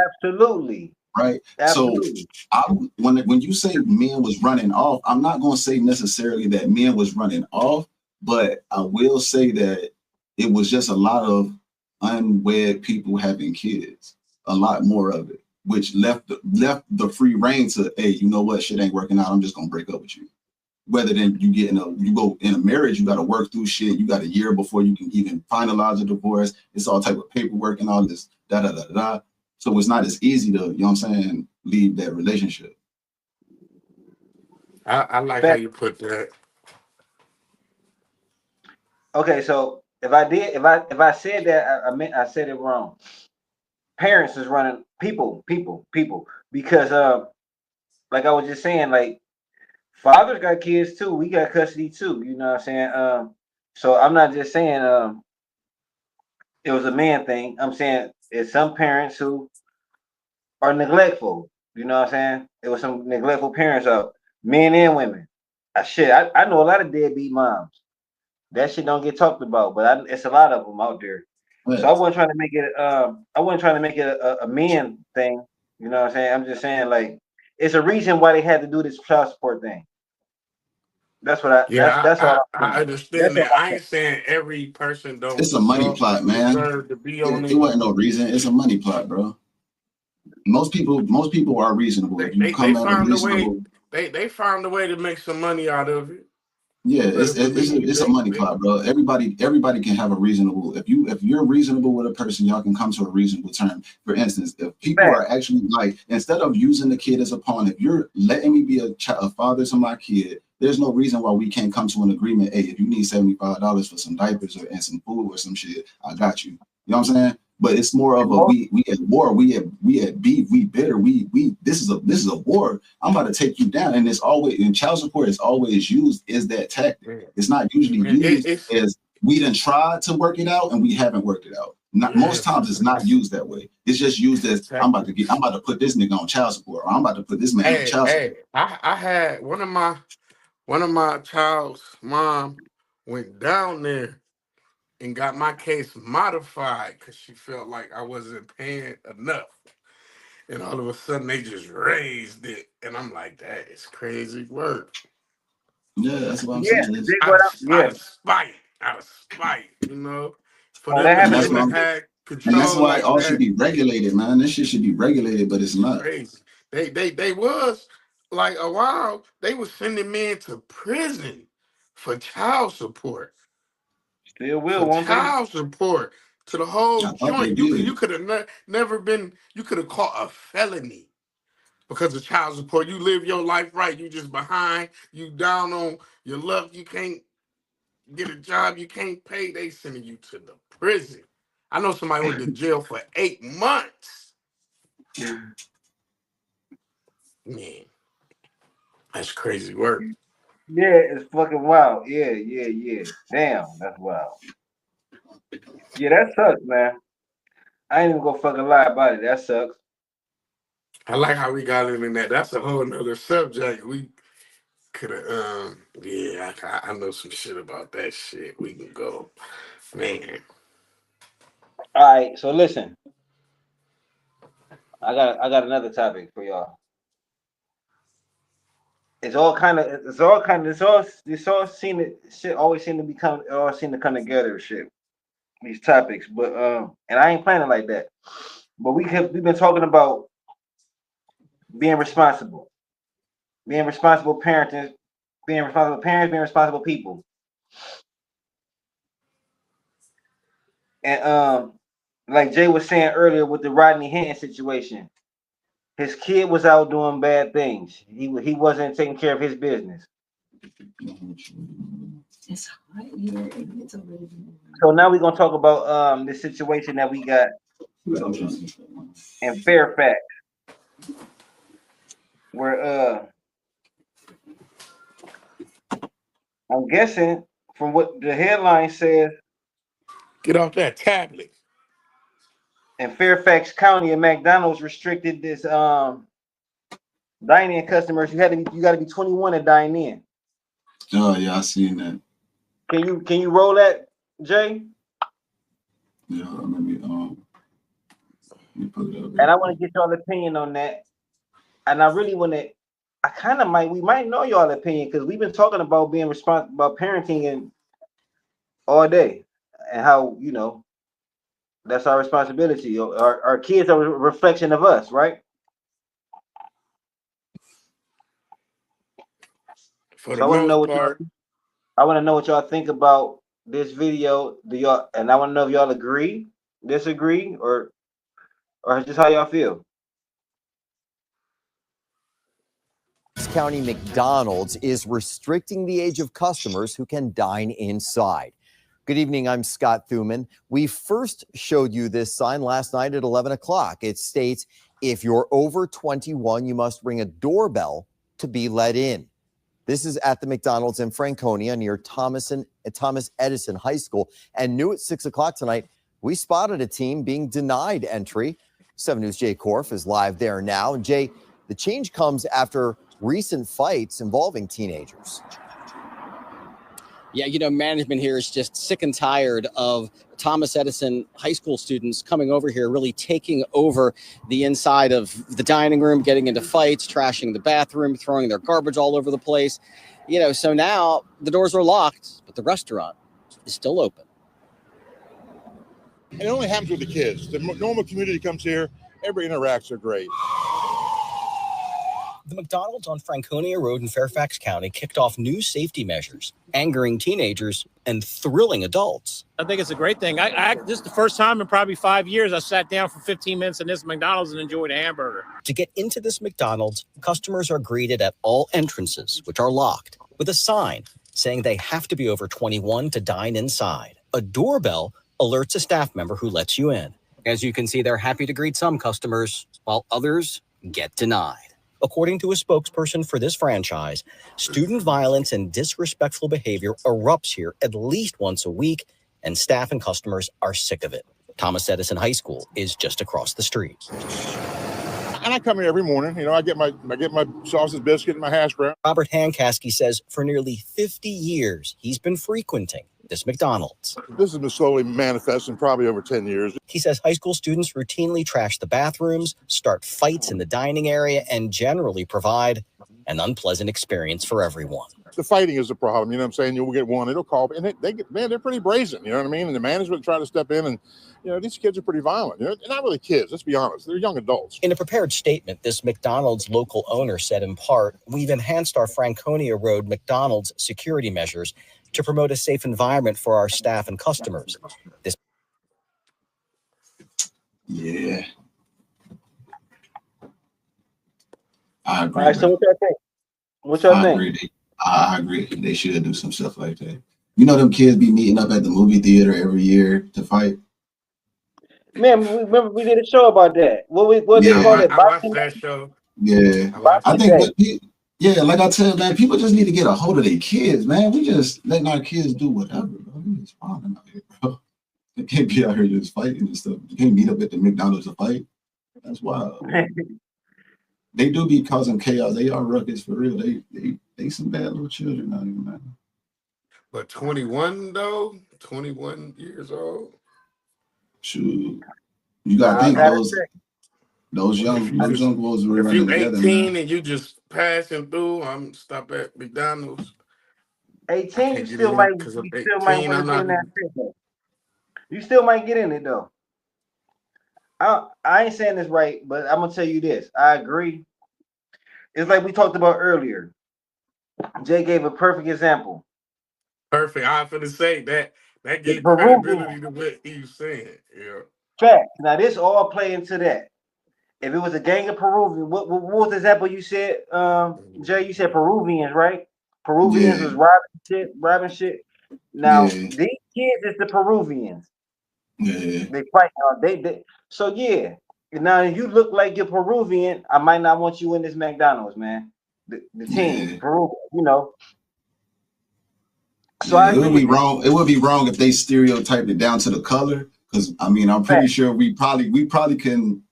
D: Absolutely.
F: Right.
D: Absolutely.
F: So when you say men was running off, I'm not going to say necessarily that men was running off, but I will say that it was just a lot of unwed people having kids, a lot more of it, which left the free reign to, hey, you know what, shit ain't working out. I'm just gonna break up with you. Whether then you go in a marriage, you got to work through shit. You got a year before you can even finalize a divorce. It's all type of paperwork and all this da da da da. So it's not as easy to, you know what I'm saying, leave that relationship.
E: I like how you put that.
D: Okay, so if I said that, I said it wrong. Parents is running people, because like I was just saying, like fathers got kids too. We got custody too. You know what I'm saying? So I'm not just saying it was a man thing. I'm saying it's some parents who are neglectful. You know what I'm saying? It was some neglectful parents out, men and women. I know a lot of deadbeat moms. That shit don't get talked about, but it's a lot of them out there. So I wasn't trying to make it. I wasn't trying to make it a men thing. You know what I'm saying? I'm just saying like it's a reason why they had to do this child support thing. That's what I.
E: Yeah,
D: That's all.
E: I understand that. I ain't saying every person don't
F: It's a money plot, man.
E: deserve to be on
F: It
E: it.
F: wasn't no reason. It's a money plot, bro. Most people are reasonable. If you
E: They
F: come at a
E: found a way.
F: reasonable,
E: They found a way to make some money out of it.
F: yeah,
E: You better believe
F: it's a money plot, bro. Everybody can have a reasonable. If you're reasonable with a person, y'all can come to a reasonable term. For instance, if people are actually like, instead of using the kid as a pawn, if you're letting me be a father to my kid, there's no reason why we can't come to an agreement. Hey, if you need $75 for some diapers and some food or some shit, I got you. You know what I'm saying? But it's more of a we at war, we at beef, we bitter, we this is a war. I'm about to take you down. And it's always in child support, it's always used as that tactic. It's not usually used as we done tried to work it out and we haven't worked it out. Most times it's not used that way. It's just used as I'm about to put this nigga on child support, or I'm about to put this man on child support.
E: I had one of my child's mom went down there and got my case modified because she felt like I wasn't paying enough. And all of a sudden they just raised it. And I'm like, that is crazy work.
F: Yeah, that's what I'm saying.
E: Out of spite, you know, for
D: Oh,
E: them
D: that
E: to
D: happened
E: be able
D: to
E: to
D: me.
E: have
F: And
E: control
F: that's why
E: like
F: all should
E: that.
F: be regulated, man. This shit should be regulated, but it's not.
E: Crazy. They was like a while, they was sending men to prison for child support.
D: Still will,
E: For
D: won't they?
E: child support to the whole
F: I thought they
E: joint.
F: did.
E: You could have never been, you could have caught a felony because of child support. You live your life right. You just behind, you down on your luck, you can't get a job, you can't pay, they sending you to the prison. I know somebody went to jail for 8 months. Man, that's crazy work.
D: Yeah, it's fucking wild. Yeah. Damn, that's wild. Yeah, that sucks, man. I ain't even gonna fucking lie about it. That sucks.
E: I like how we got in that. That's a whole nother subject. We could have, yeah, I know some shit about that shit. We can go, man.
D: All right, so listen. I got another topic for y'all. It's all shit always seem to come together shit. These topics, but and I ain't planning like that. But we've been talking about being responsible parenting, being responsible parents, being responsible people. And like Jay was saying earlier with the Rodney Hinton situation, his kid was out doing bad things. He wasn't taking care of his business.
H: It's hot here. It's already.
D: So now we're gonna talk about the situation that we got in Fairfax, where I'm guessing from what the headline says,
E: Get off that tablet.
D: in Fairfax County, a McDonald's restricted this dine-in customers. You got to be 21 to dine in.
F: Oh yeah, I seen that.
D: Can you roll that, Jay?
F: Yeah, let me put it up.
D: And I want to get y'all opinion on that. And I really want to. We might know y'all opinion because we've been talking about being responsible about parenting and all day, and how that's our responsibility. Our kids are a reflection of us, right?
E: For
D: So
E: the most part.
D: I want to know what y'all think about this video. And I want to know if y'all agree, disagree, or just how y'all feel.
I: County McDonald's is restricting the age of customers who can dine inside. Good evening, I'm Scott Thuman. We first showed you this sign last night at 11 o'clock. It states, if you're over 21, you must ring a doorbell to be let in. This is at the McDonald's in Franconia near Thomas Edison High School. And new at 6 o'clock tonight, we spotted a team being denied entry. 7 News' Jay Korf is live there now. And Jay, the change comes after recent fights involving teenagers.
J: Yeah, management here is just sick and tired of Thomas Edison High School students coming over here, really taking over the inside of the dining room, getting into fights, trashing the bathroom, throwing their garbage all over the place. So now the doors are locked, but the restaurant is still open.
K: And it only happens with the kids. The normal community comes here, everybody interacts, they're great.
L: The McDonald's on Franconia Road in Fairfax County kicked off new safety measures, angering teenagers and thrilling adults.
M: I think it's a great thing. This is the first time in probably 5 years I sat down for 15 minutes in this McDonald's and enjoyed a hamburger.
L: To get into this McDonald's, customers are greeted at all entrances, which are locked, with a sign saying they have to be over 21 to dine inside. A doorbell alerts a staff member who lets you in. As you can see, they're happy to greet some customers, while others get denied. According to a spokesperson for this franchise, student violence and disrespectful behavior erupts here at least once a week, and staff and customers are sick of it. Thomas Edison High School is just across the street.
K: And I come here every morning. You know, I get my sausage biscuit and my hash brown.
L: Robert Hankaski says for nearly 50 years, he's been frequenting this McDonald's.
K: This has been slowly manifesting probably over 10 years.
L: He says high school students routinely trash the bathrooms, start fights in the dining area, and generally provide an unpleasant experience for everyone.
K: The fighting is the problem. You know what I'm saying? You'll get one, it'll call, and they're pretty brazen. You know what I mean? And the management try to step in, and you know, these kids are pretty violent. You know, they're not really kids. Let's be honest. They're young adults.
L: In a prepared statement, this McDonald's local owner said in part, "We've enhanced our Franconia Road McDonald's security measures to promote a safe environment for our staff and customers."
F: Yeah. I agree.
D: All right, so what y'all think? What y'all think?
F: I agree. They should do some stuff like that. You know, them kids be meeting up at the movie theater every year to fight.
D: Man, remember we did a show about that. What they call it?
E: I watched that show.
F: Yeah, I think. Yeah, like I tell man, people just need to get a hold of their kids, man. We just letting our kids do whatever, bro. We just finding out here, bro. They can't be out here just fighting and stuff. You can't meet up at the McDonald's to fight. That's wild. They do be causing chaos. They are ruckus for real. They some bad little children out here, man.
E: But 21 though, 21 years old.
F: Shoot, you gotta think those young boys were running together.
E: If you 18 and you just passing through, I'm stop at McDonald's.
D: 18, you still might want to get in that shit. You still might get in it though. I ain't saying this right, but I'm gonna tell you this. I agree. It's like we talked about earlier. Jay gave a perfect example.
E: Perfect. I was gonna say that gave credibility to what he was saying. Yeah.
D: Fact. Now this all play into that. If it was a gang of Peruvians, what was the example you said, Jay? You said Peruvians, right? Peruvians was robbing shit. Now these kids is the Peruvians.
F: Yeah.
D: They fight. They. So yeah. Now if you look like you're Peruvian, I might not want you in this McDonald's, man. The team, Peru, you know. So
F: it would be wrong. It would be wrong if they stereotyped it down to the color, because I mean I'm pretty sure we probably can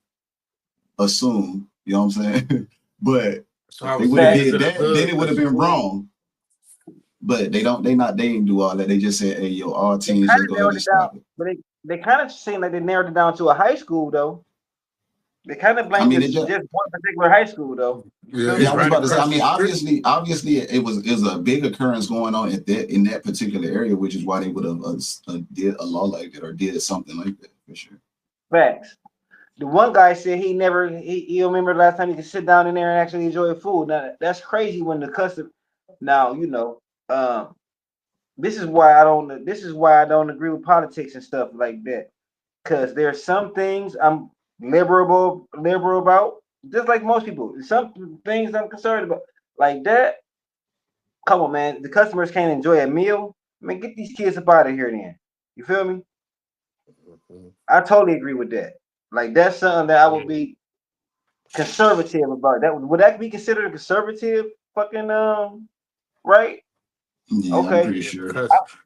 F: assume, you know what I'm saying? But they would have did that, then it would have been wrong. But they didn't do all that. They just said, hey, yo, all teams just go ahead and stop it.
D: But they kind of seem like they narrowed it down to a high school though. They kind of blamed just one particular high school though.
F: Yeah, I was about to say. I mean, obviously, it was a big occurrence going on in that particular area, which is why they would have did a law like that or did something like that for sure. Facts.
D: The one guy said he remember the last time he could sit down in there and actually enjoy food. Now that's crazy when the custom. Now you know, this is why I don't agree with politics and stuff like that, because there's some things I'm liberal about, just like most people. Some things I'm concerned about, like that. Come on, man. The customers can't enjoy a meal. Man, get these kids up out of here then. You feel me? I totally agree with that. Like that's something that I would be conservative about. Would that be considered a conservative fucking right?
F: Yeah,
D: okay.
F: I'm pretty sure.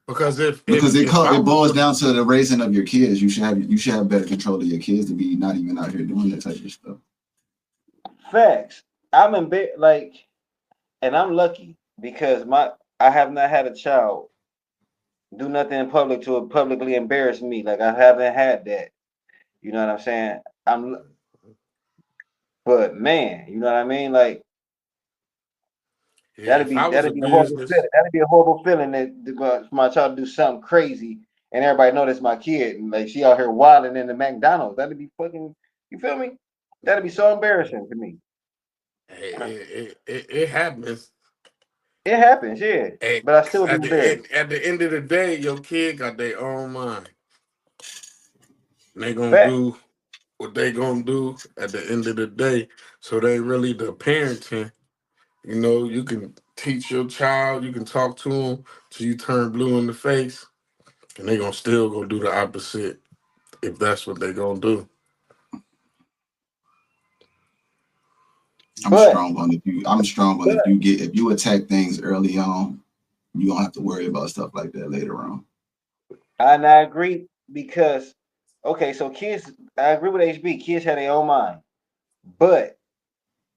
E: Because it
F: boils down to the raising of your kids. You should have better control of your kids to be not even out here doing that type of stuff.
D: Facts. I'm and I'm lucky because I have not had a child do nothing in public to publicly embarrass me. Like I haven't had that. You know what I'm saying? But man, you know what I mean? Like that'd be a horrible feeling. That'd be a horrible feeling that my child do something crazy and everybody know that's my kid and like she out here wilding in the McDonald's. That'd be fucking. You feel me? That'd be so embarrassing to me.
E: It happens.
D: It happens, yeah. But I still
E: at the end of the day, your kid got their own mind. And they gonna do what they gonna do at the end of the day. So they really the parenting. You know, you can teach your child, you can talk to them till you turn blue in the face, and they gonna still go do the opposite if that's what they gonna do.
F: I'm strong on if you attack things early on, you don't have to worry about stuff like that later on.
D: And I agree because okay, so kids, I agree with HB. Kids have their own mind, but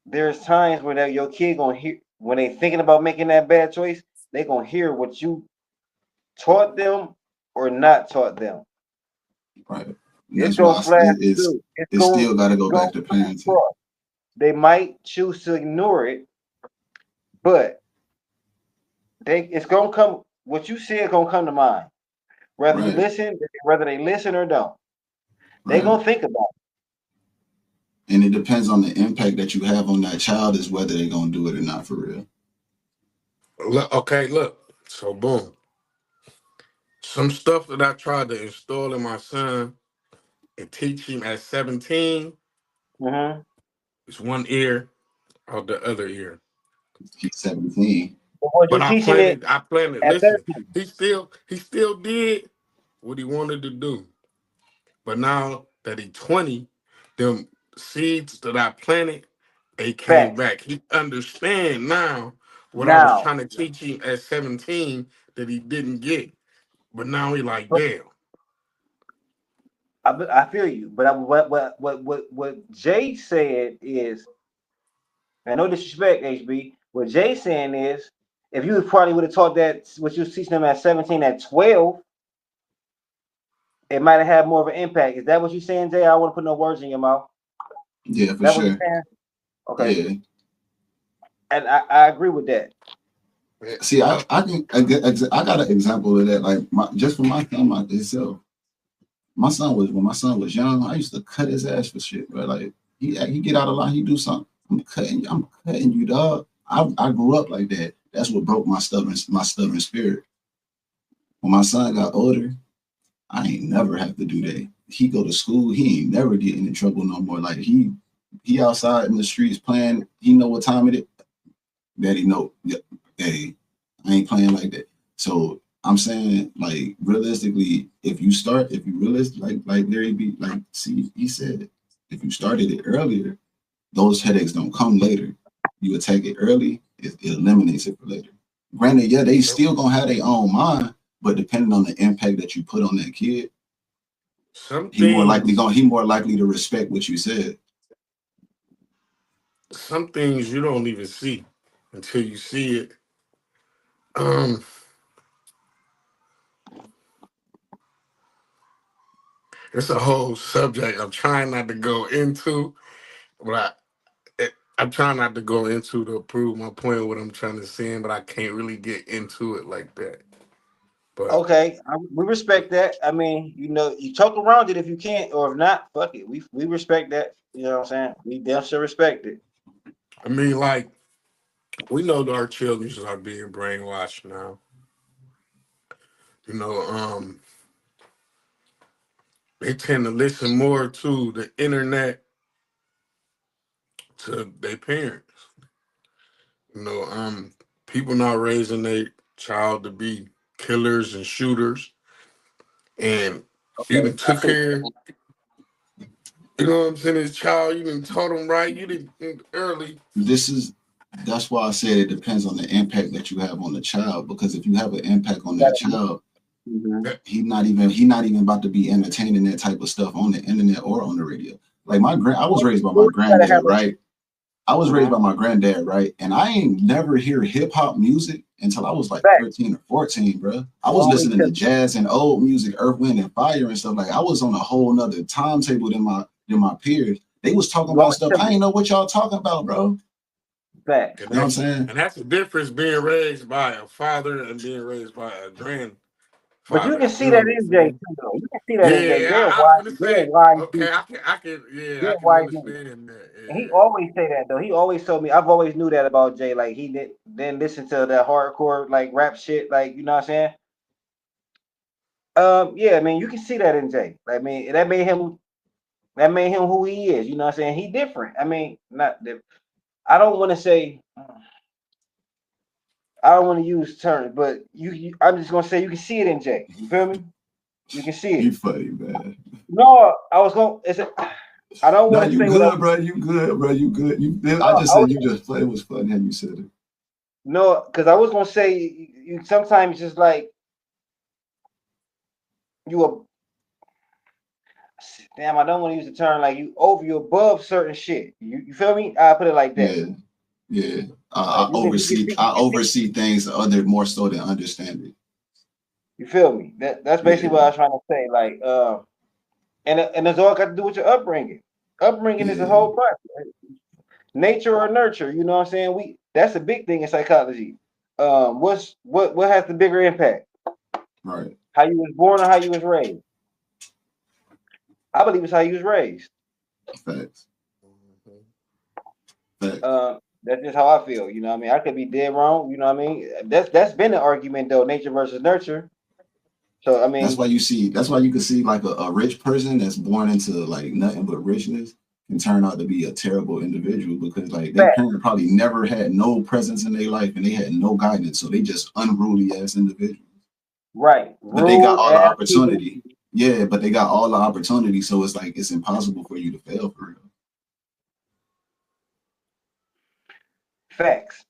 D: there's times where your kid gonna hear when they thinking about making that bad choice. They gonna hear what you taught them or not taught them.
F: Right. And
D: It's
F: that's why
D: gonna flash
F: it's
D: through. It's
F: it
D: gonna
F: still got to go
D: go
F: back to parenting.
D: across. They might choose to ignore it, but it's gonna come. What you see is gonna come to mind. Whether you
F: Right.
D: listen, whether they listen or don't, they
F: Right.
D: gonna think about it.
F: And it depends on the impact that you have on that child is whether they're gonna do it or not for real.
E: Okay, look. So boom. Some stuff that I tried to install in my son and teach him at 17
D: Mm-hmm.
E: is one ear out the other ear.
F: He's 17.
D: But was you
E: But I
D: teaching it
E: planted, I planted,
D: at
E: listen,
D: 13?
E: he still did what he wanted to do. But now that he's 20, them seeds that I planted, they came
D: Facts.
E: back. He understand now what I was
D: Now,
E: trying to teach him at 17 that he didn't get. But now he like, damn.
D: I feel you, but what Jay said is, and no disrespect, HB. What Jay's saying is, if you probably would have taught that what you was teaching them at 17, at 12, it might have had more of an impact. Is that what you're saying, Jay? I don't want to put no words in your mouth.
F: Yeah, for
D: That what you're
F: sure.
D: saying? Okay,
F: Yeah.
D: and I agree with that.
F: See, I got an example of that. Like just for my son myself. My son was when my son was young. I used to cut his ass for shit, bro. Like he get out of line, he do something. I'm cutting you, dog. I grew up like that. That's what broke my stubborn spirit. When my son got older, I ain't never have to do that. He go to school, he ain't never getting in trouble no more. Like he outside in the streets playing. He know what time it is. Daddy know. Yeah, hey, I ain't playing like that. So I'm saying, like, realistically, if you realize, like Larry B, like, see, he said, if you started it earlier, those headaches don't come later. You attack it early, it eliminates it for later. Granted, yeah, they still gonna have their own mind, but depending on the impact that you put on that kid, he more likely to respect what you said.
E: Some things you don't even see until you see it. It's a whole subject I'm trying not to go into, but I'm trying not to go into to prove my point of what I'm trying to say, but I can't really get into it like that. But
D: Okay, we respect that. I mean, you talk around it if you can't, or if not, fuck it. We respect that. You know what I'm saying? We damn sure respect it.
E: I mean, like, we know that our children are being brainwashed now. You know, they tend to listen more to the internet to their parents. You know, people not raising their child to be killers and shooters, and you
D: Okay,
E: done took care. You know what I'm saying? His child, you done taught him right. You didn't early.
F: That's why I said it depends on the impact that you have on the child. Because if you have an impact on that child, he not even about to be entertaining that type of stuff on the internet or on the radio. Like I was raised by my granddad, right? I was raised by my granddad, right? And I ain't never hear hip hop music until I was like 13 or 14, bro. I was listening to jazz and old music, Earth, Wind, and Fire and stuff. Like I was on a whole nother timetable than my peers. They was talking about stuff I ain't know what y'all talking about, bro.
D: Fact.
F: You know what I'm saying?
E: And that's the difference being raised by a father and being raised by a grandfather.
D: But you can see
E: You
D: that
E: know what
D: in
E: I'm
D: Jay
E: saying?
D: too, though. You can see that in Jay.
E: Yeah, I'm gonna say, okay, I can understand that.
D: And he always say that though. He always told me. I've always knew that about Jay. Like he didn't listen to that hardcore like rap shit. Like you know what I'm saying? Yeah, I mean you can see that in Jay. I mean that made him who he is. You know what I'm saying? He different. I mean not. I don't want to say. I don't want to use terms, but I'm just gonna say you can see it in Jay. You feel me? You can see it.
F: You funny, man.
D: No, I was going. I don't want to say
F: good, bro. You good, bro. You good. I just said you just play. It was funny how you said it.
D: No, because I was gonna say you sometimes just like damn, I don't want to use the term like you above certain shit. You feel me? I put it like that.
F: Yeah, yeah.
D: Like
F: I oversee things other more so than understand it.
D: you feel me? That's basically what I was trying to say. Like, and it's all got to do with your upbringing. Upbringing is a whole process. Nature or nurture, you know what I'm saying? That's a big thing in psychology. What has the bigger impact?
F: Right.
D: How you was born or how you was raised? I believe it's how you was raised.
F: Facts.
D: That's just how I feel. You know what I mean? I could be dead wrong. You know what I mean? That's been an argument though, nature versus nurture. So I mean,
F: that's why you can see like a rich person that's born into like nothing but richness can turn out to be a terrible individual because like their parent probably never had no presence in their life and they had no guidance, so they just unruly ass individuals.
D: Right.
F: But they got all the opportunity. Yeah, but they got all the opportunity, so it's like it's impossible for you to fail for real.
D: Facts.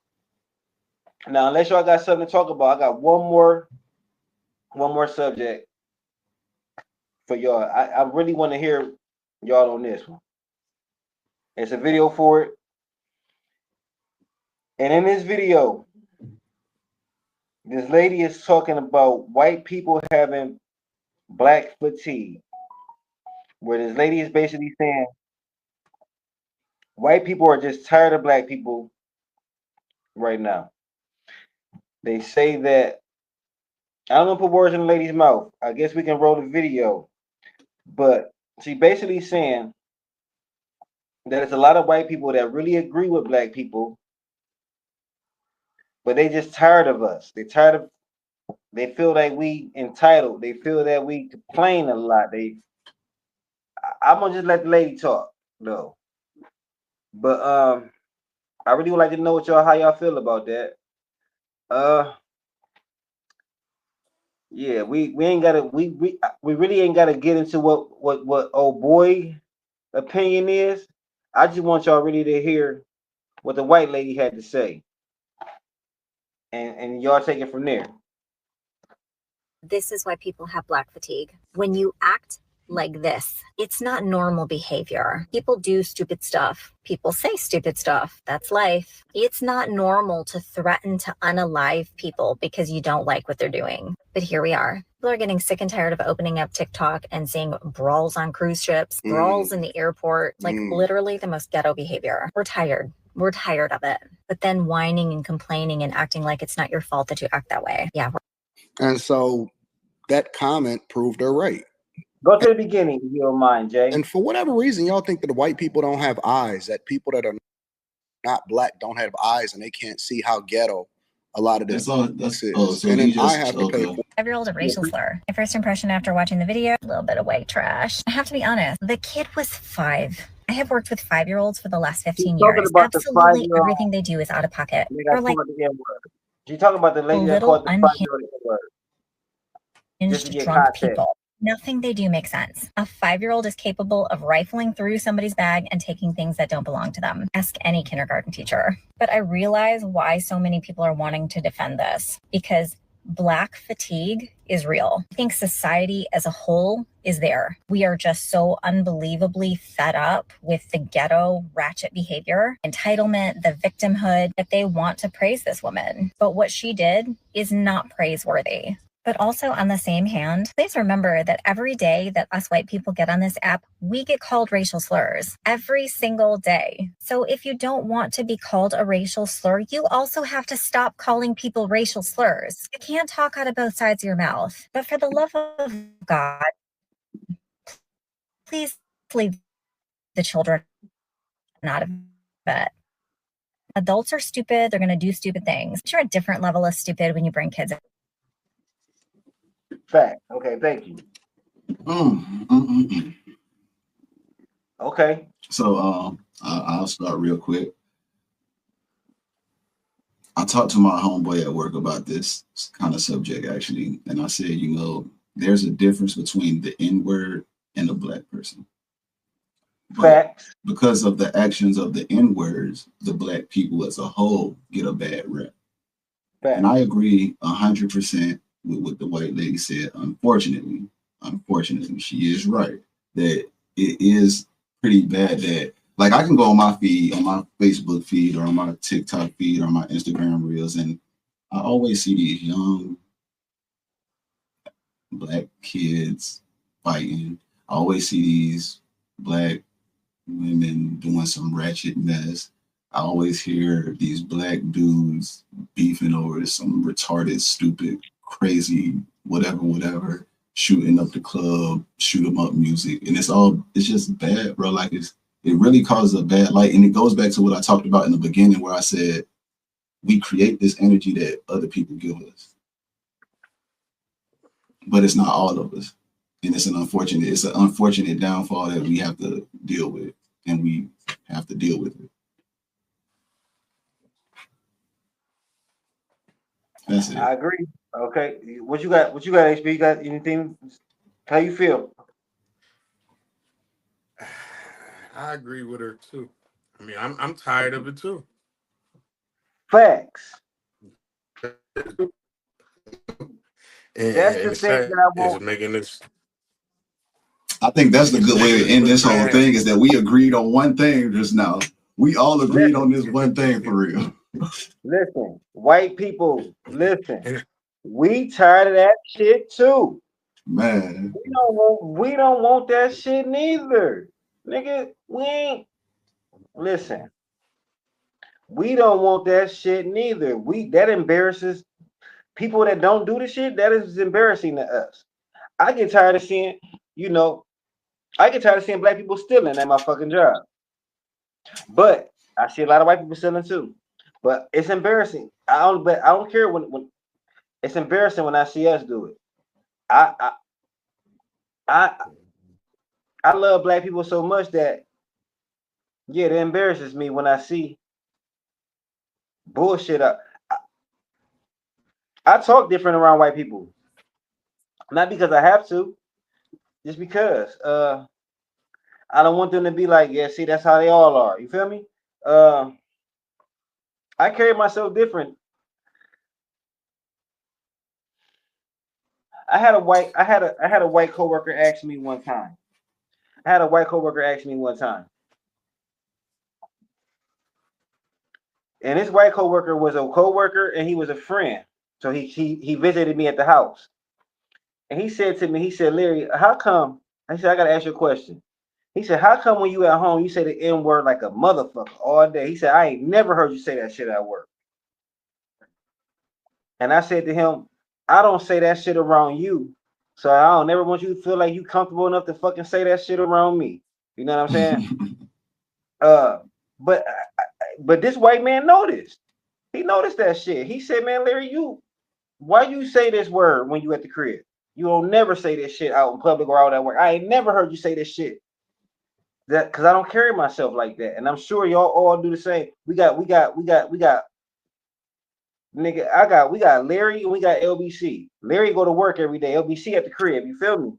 D: Now, unless y'all got something to talk about, I got one more subject for y'all. I really want to hear y'all on this one. It's a video for it. And in this video, this lady is talking about white people having black fatigue. Where this lady is basically saying white people are just tired of black people right now. They say that, I don't want to put words in the lady's mouth. I guess we can roll the video. But she basically saying that it's a lot of white people that really agree with black people, but they just tired of us. They feel like we entitled. They feel that we complain a lot. I'm gonna just let the lady talk, though. But I really would like to know how y'all feel about that. Yeah, we ain't gotta we really ain't gotta get into what old boy opinion is. I just want y'all really to hear what the white lady had to say. And y'all take it from there.
N: This is why people have black fatigue. When you act like this, it's not normal behavior. People do stupid stuff. People say stupid stuff. That's life. It's not normal to threaten to unalive people because you don't like what they're doing. But here we are. People are getting sick and tired of opening up TikTok and seeing brawls on cruise ships, brawls in the airport, like literally the most ghetto behavior. We're tired. We're tired of it. But then whining and complaining and acting like it's not your fault that you act that way. Yeah.
O: And so that comment proved her right.
D: Go to the beginning, if you don't mind, Jay.
O: And for whatever reason, y'all think that white people don't have eyes, that people that are not black don't have eyes and they can't see how ghetto a lot of this is.
F: So
O: and then I have to pay for
N: 5-year-old a racial slur. My first impression after watching the video, a little bit of white trash. I have to be honest, the kid was 5. I have worked with 5-year-olds for the last 15 years. Absolutely everything they do is out of pocket. Or like
D: you talk about the lady that called the 5-year-old
N: unhinged drunk people. Nothing they do makes sense. A 5-year-old is capable of rifling through somebody's bag and taking things that don't belong to them. Ask any kindergarten teacher. But I realize why so many people are wanting to defend this, because black fatigue is real. I think society as a whole is there. We are just so unbelievably fed up with the ghetto ratchet behavior, entitlement, the victimhood, that they want to praise this woman. But what she did is not praiseworthy. But also on the same hand, please remember that every day that us white people get on this app, we get called racial slurs every single day. So if you don't want to be called a racial slur, you also have to stop calling people racial slurs. You can't talk out of both sides of your mouth. But for the love of God, please leave the children out of it. Adults are stupid. They're going to do stupid things. You're a different level of stupid when you bring kids in.
D: Fact. Okay, thank you. Okay.
F: So I'll start real quick. I talked to my homeboy at work about this kind of subject actually, and I said, there's a difference between the N-word and a black person.
D: Facts.
F: Because of the actions of the N-words, the black people as a whole get a bad rep. Facts. And I agree 100% with what the white lady said. Unfortunately, she is right. that it is pretty bad that, like, I can go on my feed, on my Facebook feed, or on my TikTok feed, or my Instagram reels, and I always see these young Black kids fighting. I always see these Black women doing some ratchet mess. I always hear these Black dudes beefing over some retarded, stupid, crazy, whatever, shooting up the club, shoot 'em up music. And it's just bad, bro. Like it really causes a bad light. And it goes back to what I talked about in the beginning where I said, we create this energy that other people give us. But it's not all of us. And it's an unfortunate downfall that we have to deal with. And we have to deal with it. That's it.
D: I agree. Okay. What you got, HB? You got anything? How you feel?
E: I agree with her too. I mean, I'm tired of it too.
D: Facts.
E: That's
D: the thing that I want.
E: Is making this.
F: I think that's the good way to end this whole thing is that we agreed on one thing just now. We all agreed on this one thing for real.
D: Listen, white people, listen. We tired of that shit too.
F: Man.
D: We don't want that shit neither. Nigga, we ain't listen. We don't want that shit neither. That embarrasses people that don't do the shit. That is embarrassing to us. I get tired of seeing, Black people stealing at my fucking job. But I see a lot of white people stealing too. But it's embarrassing. I don't care when it's embarrassing when I see us do it. I love Black people so much that it embarrasses me when I see bullshit. I talk different around white people. Not because I have to, just because I don't want them to be like, yeah, see, that's how they all are. You feel me? I carry myself different. I had a white coworker ask me one time. And this white coworker was a coworker and he was a friend. So he visited me at the house. And he said to me, Larry, how come? I said, I gotta ask you a question. He said, how come when you at home you say the N-word like a motherfucker all day? He said, I ain't never heard you say that shit at work. And I said to him, I don't say that shit around you. So I don't never want you to feel like you comfortable enough to fucking say that shit around me. You know what I'm saying? But this white man noticed. He noticed that shit. He said, man, Larry, why you say this word when you at the crib? You don't never say this shit out in public or out at work. I ain't never heard you say this shit. That because I don't carry myself like that. And I'm sure y'all all do the same. We got nigga, we got Larry and we got LBC. Larry go to work every day. LBC at the crib. You feel me?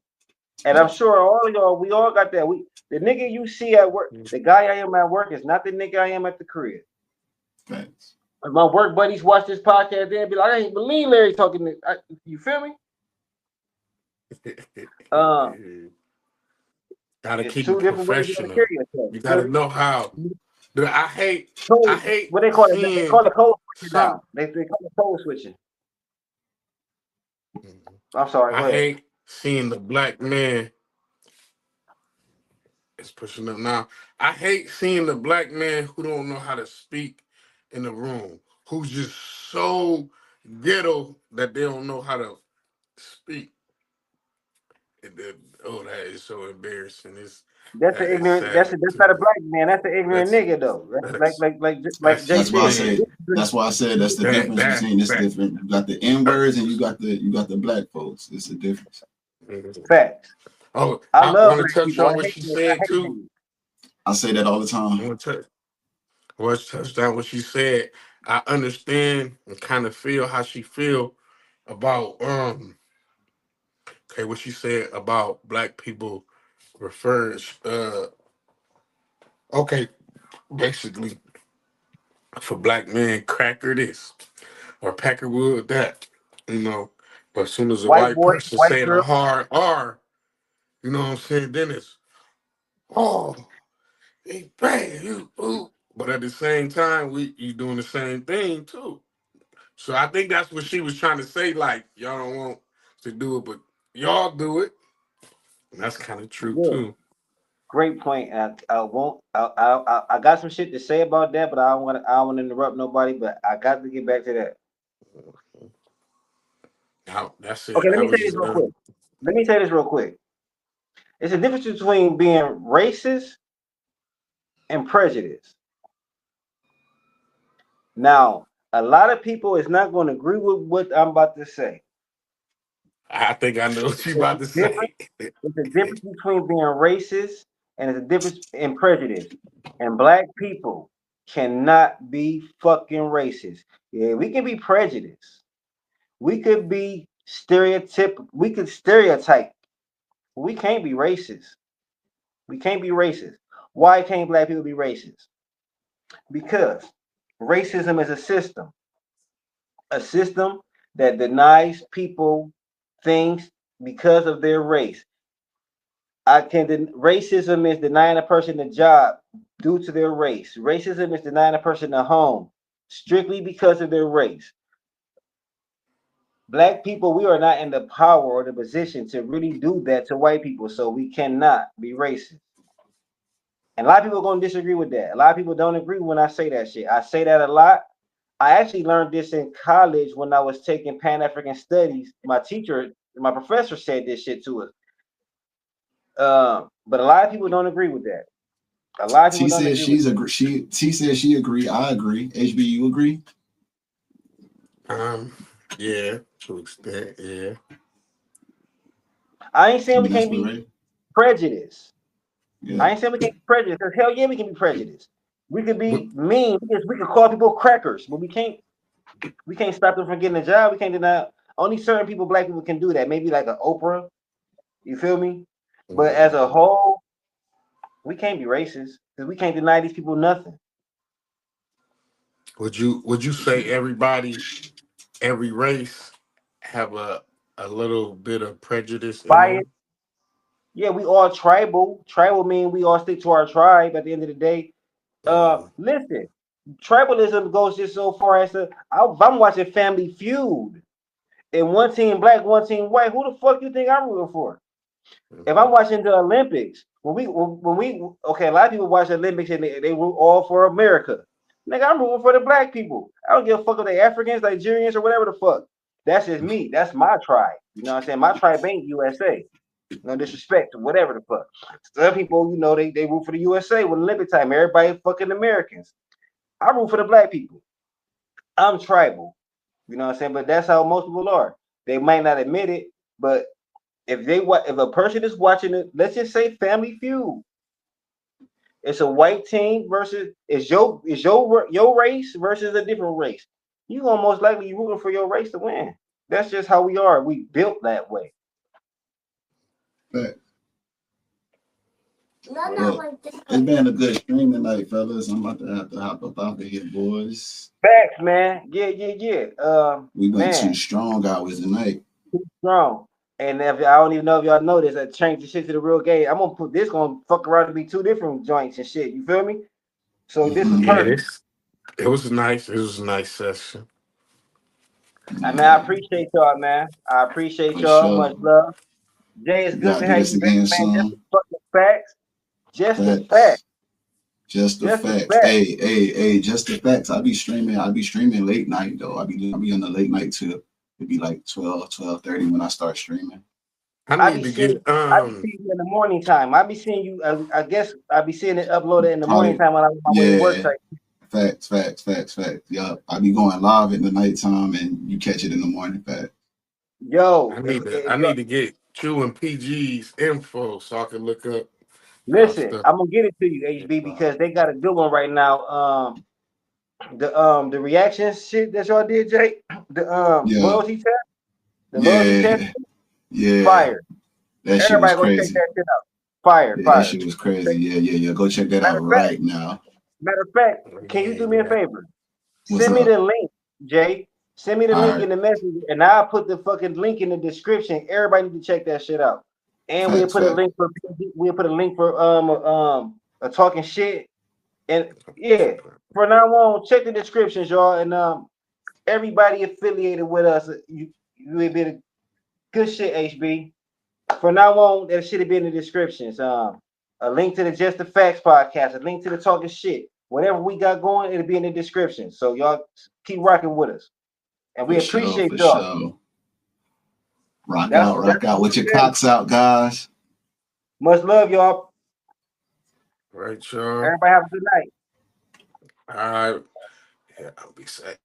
D: And I'm sure all of y'all, we all got that. The nigga you see at work, the guy I am at work is not the nigga I am at the crib.
F: Thanks.
D: If my work buddies watch this podcast, they'll be like, I ain't believe Larry talking this. You feel me?
E: Gotta keep it professional. You gotta know how. I hate
D: what they call it. They call it code switching now. They call it code switching. I'm sorry.
E: I hate seeing the Black man. It's pushing up now. I hate seeing the Black man who don't know how to speak in the room, who's just so ghetto that they don't know how to speak. That is so embarrassing.
D: That's an ignorant. That's not a Black man. That's an ignorant nigga though.
F: That's why I say. That's why I said that's the difference between this different. You got the N words and you got the Black folks. It's a difference.
D: Facts.
E: Oh,
D: I love
E: want to touch on what she said too.
F: I say that all the time.
E: I want to touch on what she said. I understand and kind of feel how she feel about what she said about Black people refers basically for Black men cracker this or Packerwood that, but as soon as a white person say the hard R, you know what I'm saying, then it's oh, he bad, ooh. But at the same time, you doing the same thing too. So I think that's what she was trying to say. Like y'all don't want to do it, but y'all do it. And that's kind of true
D: Yeah,
E: too.
D: great point. I won't. I got some shit to say about that, but I don't want to interrupt nobody. But I got to get back to that.
E: Now, that's
D: Okay,
E: it.
D: let
E: That
D: me
E: was
D: say this
E: just
D: real quick. Let me say this real quick. It's a difference between being racist and prejudice. Now, a lot of people is not going to agree with what I'm about to say.
E: I think I know what you
D: It's
E: about
D: a
E: to
D: difference.
E: say.
D: It's a difference between being racist and it's a difference in prejudice. And black people cannot be fucking racist. Yeah, we can be prejudiced. We could be stereotypical. We could stereotype. We can't be racist. We can't be racist. Why can't black people be racist? Because racism is a system that denies people things because of their race. Racism is denying a person a job due to their race. Racism is denying a person a home strictly because of their race. Black people, we are not in the power or the position to really do that to white people, so we cannot be racist. And a lot of people are going to disagree with that. A lot of people don't agree when I say that shit. I say that a lot. I actually learned this in college when I was taking Pan-African studies. My professor said this shit to us. But a lot of people don't agree with that. A lot of people
F: T
D: don't
F: says
D: agree with
F: she's
D: that.
F: agree. T says she agree. I agree. HB, you agree?
E: Yeah, to extent, yeah.
D: I ain't saying
F: I
D: we
F: mean, that's
D: can't
F: what,
D: be
F: right?
D: prejudiced.
F: Yeah.
D: I ain't saying we can't be prejudiced. Because hell yeah, we can be prejudiced. We could
E: But
D: be mean because we could call people crackers, but we can't stop them from getting a job. We can't deny only certain people, black people can do that. Maybe like an Oprah. You feel me? But as a whole, we can't be racist because we can't deny these people nothing.
E: would you say every race have a little bit of prejudice in
D: Bias.
E: them?
D: Yeah, we all tribal. Tribal mean we all stick to our tribe at the end of the day. Listen, tribalism goes just so far as if I'm watching Family Feud and one team black, one team white. Who the fuck you think I'm rooting for? If I'm watching the Olympics, okay, a lot of people watch the Olympics and they root all for America. Nigga, I'm rooting for the black people. I don't give a fuck if they Africans, Nigerians, or whatever the fuck. That's just me. That's my tribe. You know what I'm saying? My tribe ain't USA. No disrespect to whatever the fuck. Some people, they root for the USA with Olympic time. Everybody fucking Americans. I root for the black people. I'm tribal. You know what I'm saying? But that's how most people are. They might not admit it, but if a person is watching it, let's just say Family Feud. It's a white team versus your race versus a different race. You gonna most likely rooting for your race to win. That's just how we are. We built that way.
F: But
D: Well,
F: it's been a good stream tonight, fellas. I'm about to have to hop up out of here, boys.
D: facts, man. Yeah.
F: We went
D: Man,
F: 2 strong hours tonight.
D: too strong. And if I don't even know if y'all know this, I changed the shit to the real game. I'm gonna put this gonna fuck around to be 2 different joints and shit. You feel me? So this is
E: Yeah,
D: perfect.
E: it was nice. It was a nice session.
D: I mean, I appreciate y'all, man. I appreciate
F: For
D: y'all. Much
F: sure.
D: love. Jay, it's
F: We
D: good
F: gotta
D: to
F: do
D: have
F: this
D: you back,
F: again
D: man. Just the
F: soon.
D: fucking facts. Just the facts.
F: Facts. Just the
D: Just the
F: facts.
D: facts.
F: Hey, just the facts. I be streaming late night though. I be on the late night too. It'd be like 12:30 when I start streaming.
E: I
D: I
E: need
D: be
E: to
D: seeing
E: get
D: you in the morning time. I be seeing you. I guess I be seeing it uploaded in the morning
F: Probably,
D: time when I'm on my way to work.
F: yeah.
D: Type.
F: Facts. Yup. I be going live in the nighttime and you catch it in the morning. Fact.
D: Yo, if
E: I need to get Q and PG's info so I can look up y'all
D: listen,
E: stuff.
D: I'm gonna get it to you, HB, because they got a good one right now. The reaction shit that y'all did, Jay. The
F: Yeah.
D: loyalty test. The loyalty test.
F: Yeah. Yeah.
D: Fire.
F: That shit was
D: Everybody go check
F: crazy.
D: that shit out. Fire.
F: Yeah, that shit was crazy. Yeah. Go check that
D: Matter
F: out
D: of fact,
F: right now.
D: can you do me a favor?
F: What's
D: Send me the
F: up?
D: link, Jay. Send me the
F: All
D: link
F: right.
D: in the message, and I'll put the fucking link in the description. Everybody need to check that shit out. And we'll put a link for talking shit. And yeah, from now on, check the descriptions, y'all. And everybody affiliated with us, you have been a good shit, HB. From now on, that shit will be in the descriptions. A link to the Just the Facts podcast, a link to the Talking Shit. Whatever we got going, it'll be in the description. So y'all keep rocking with us. And we appreciate y'all.
F: Sure. Rock out with your cocks out, guys.
D: Much love, y'all.
E: Right, y'all.
D: Everybody have a good night.
E: All right. Yeah, I'll be safe.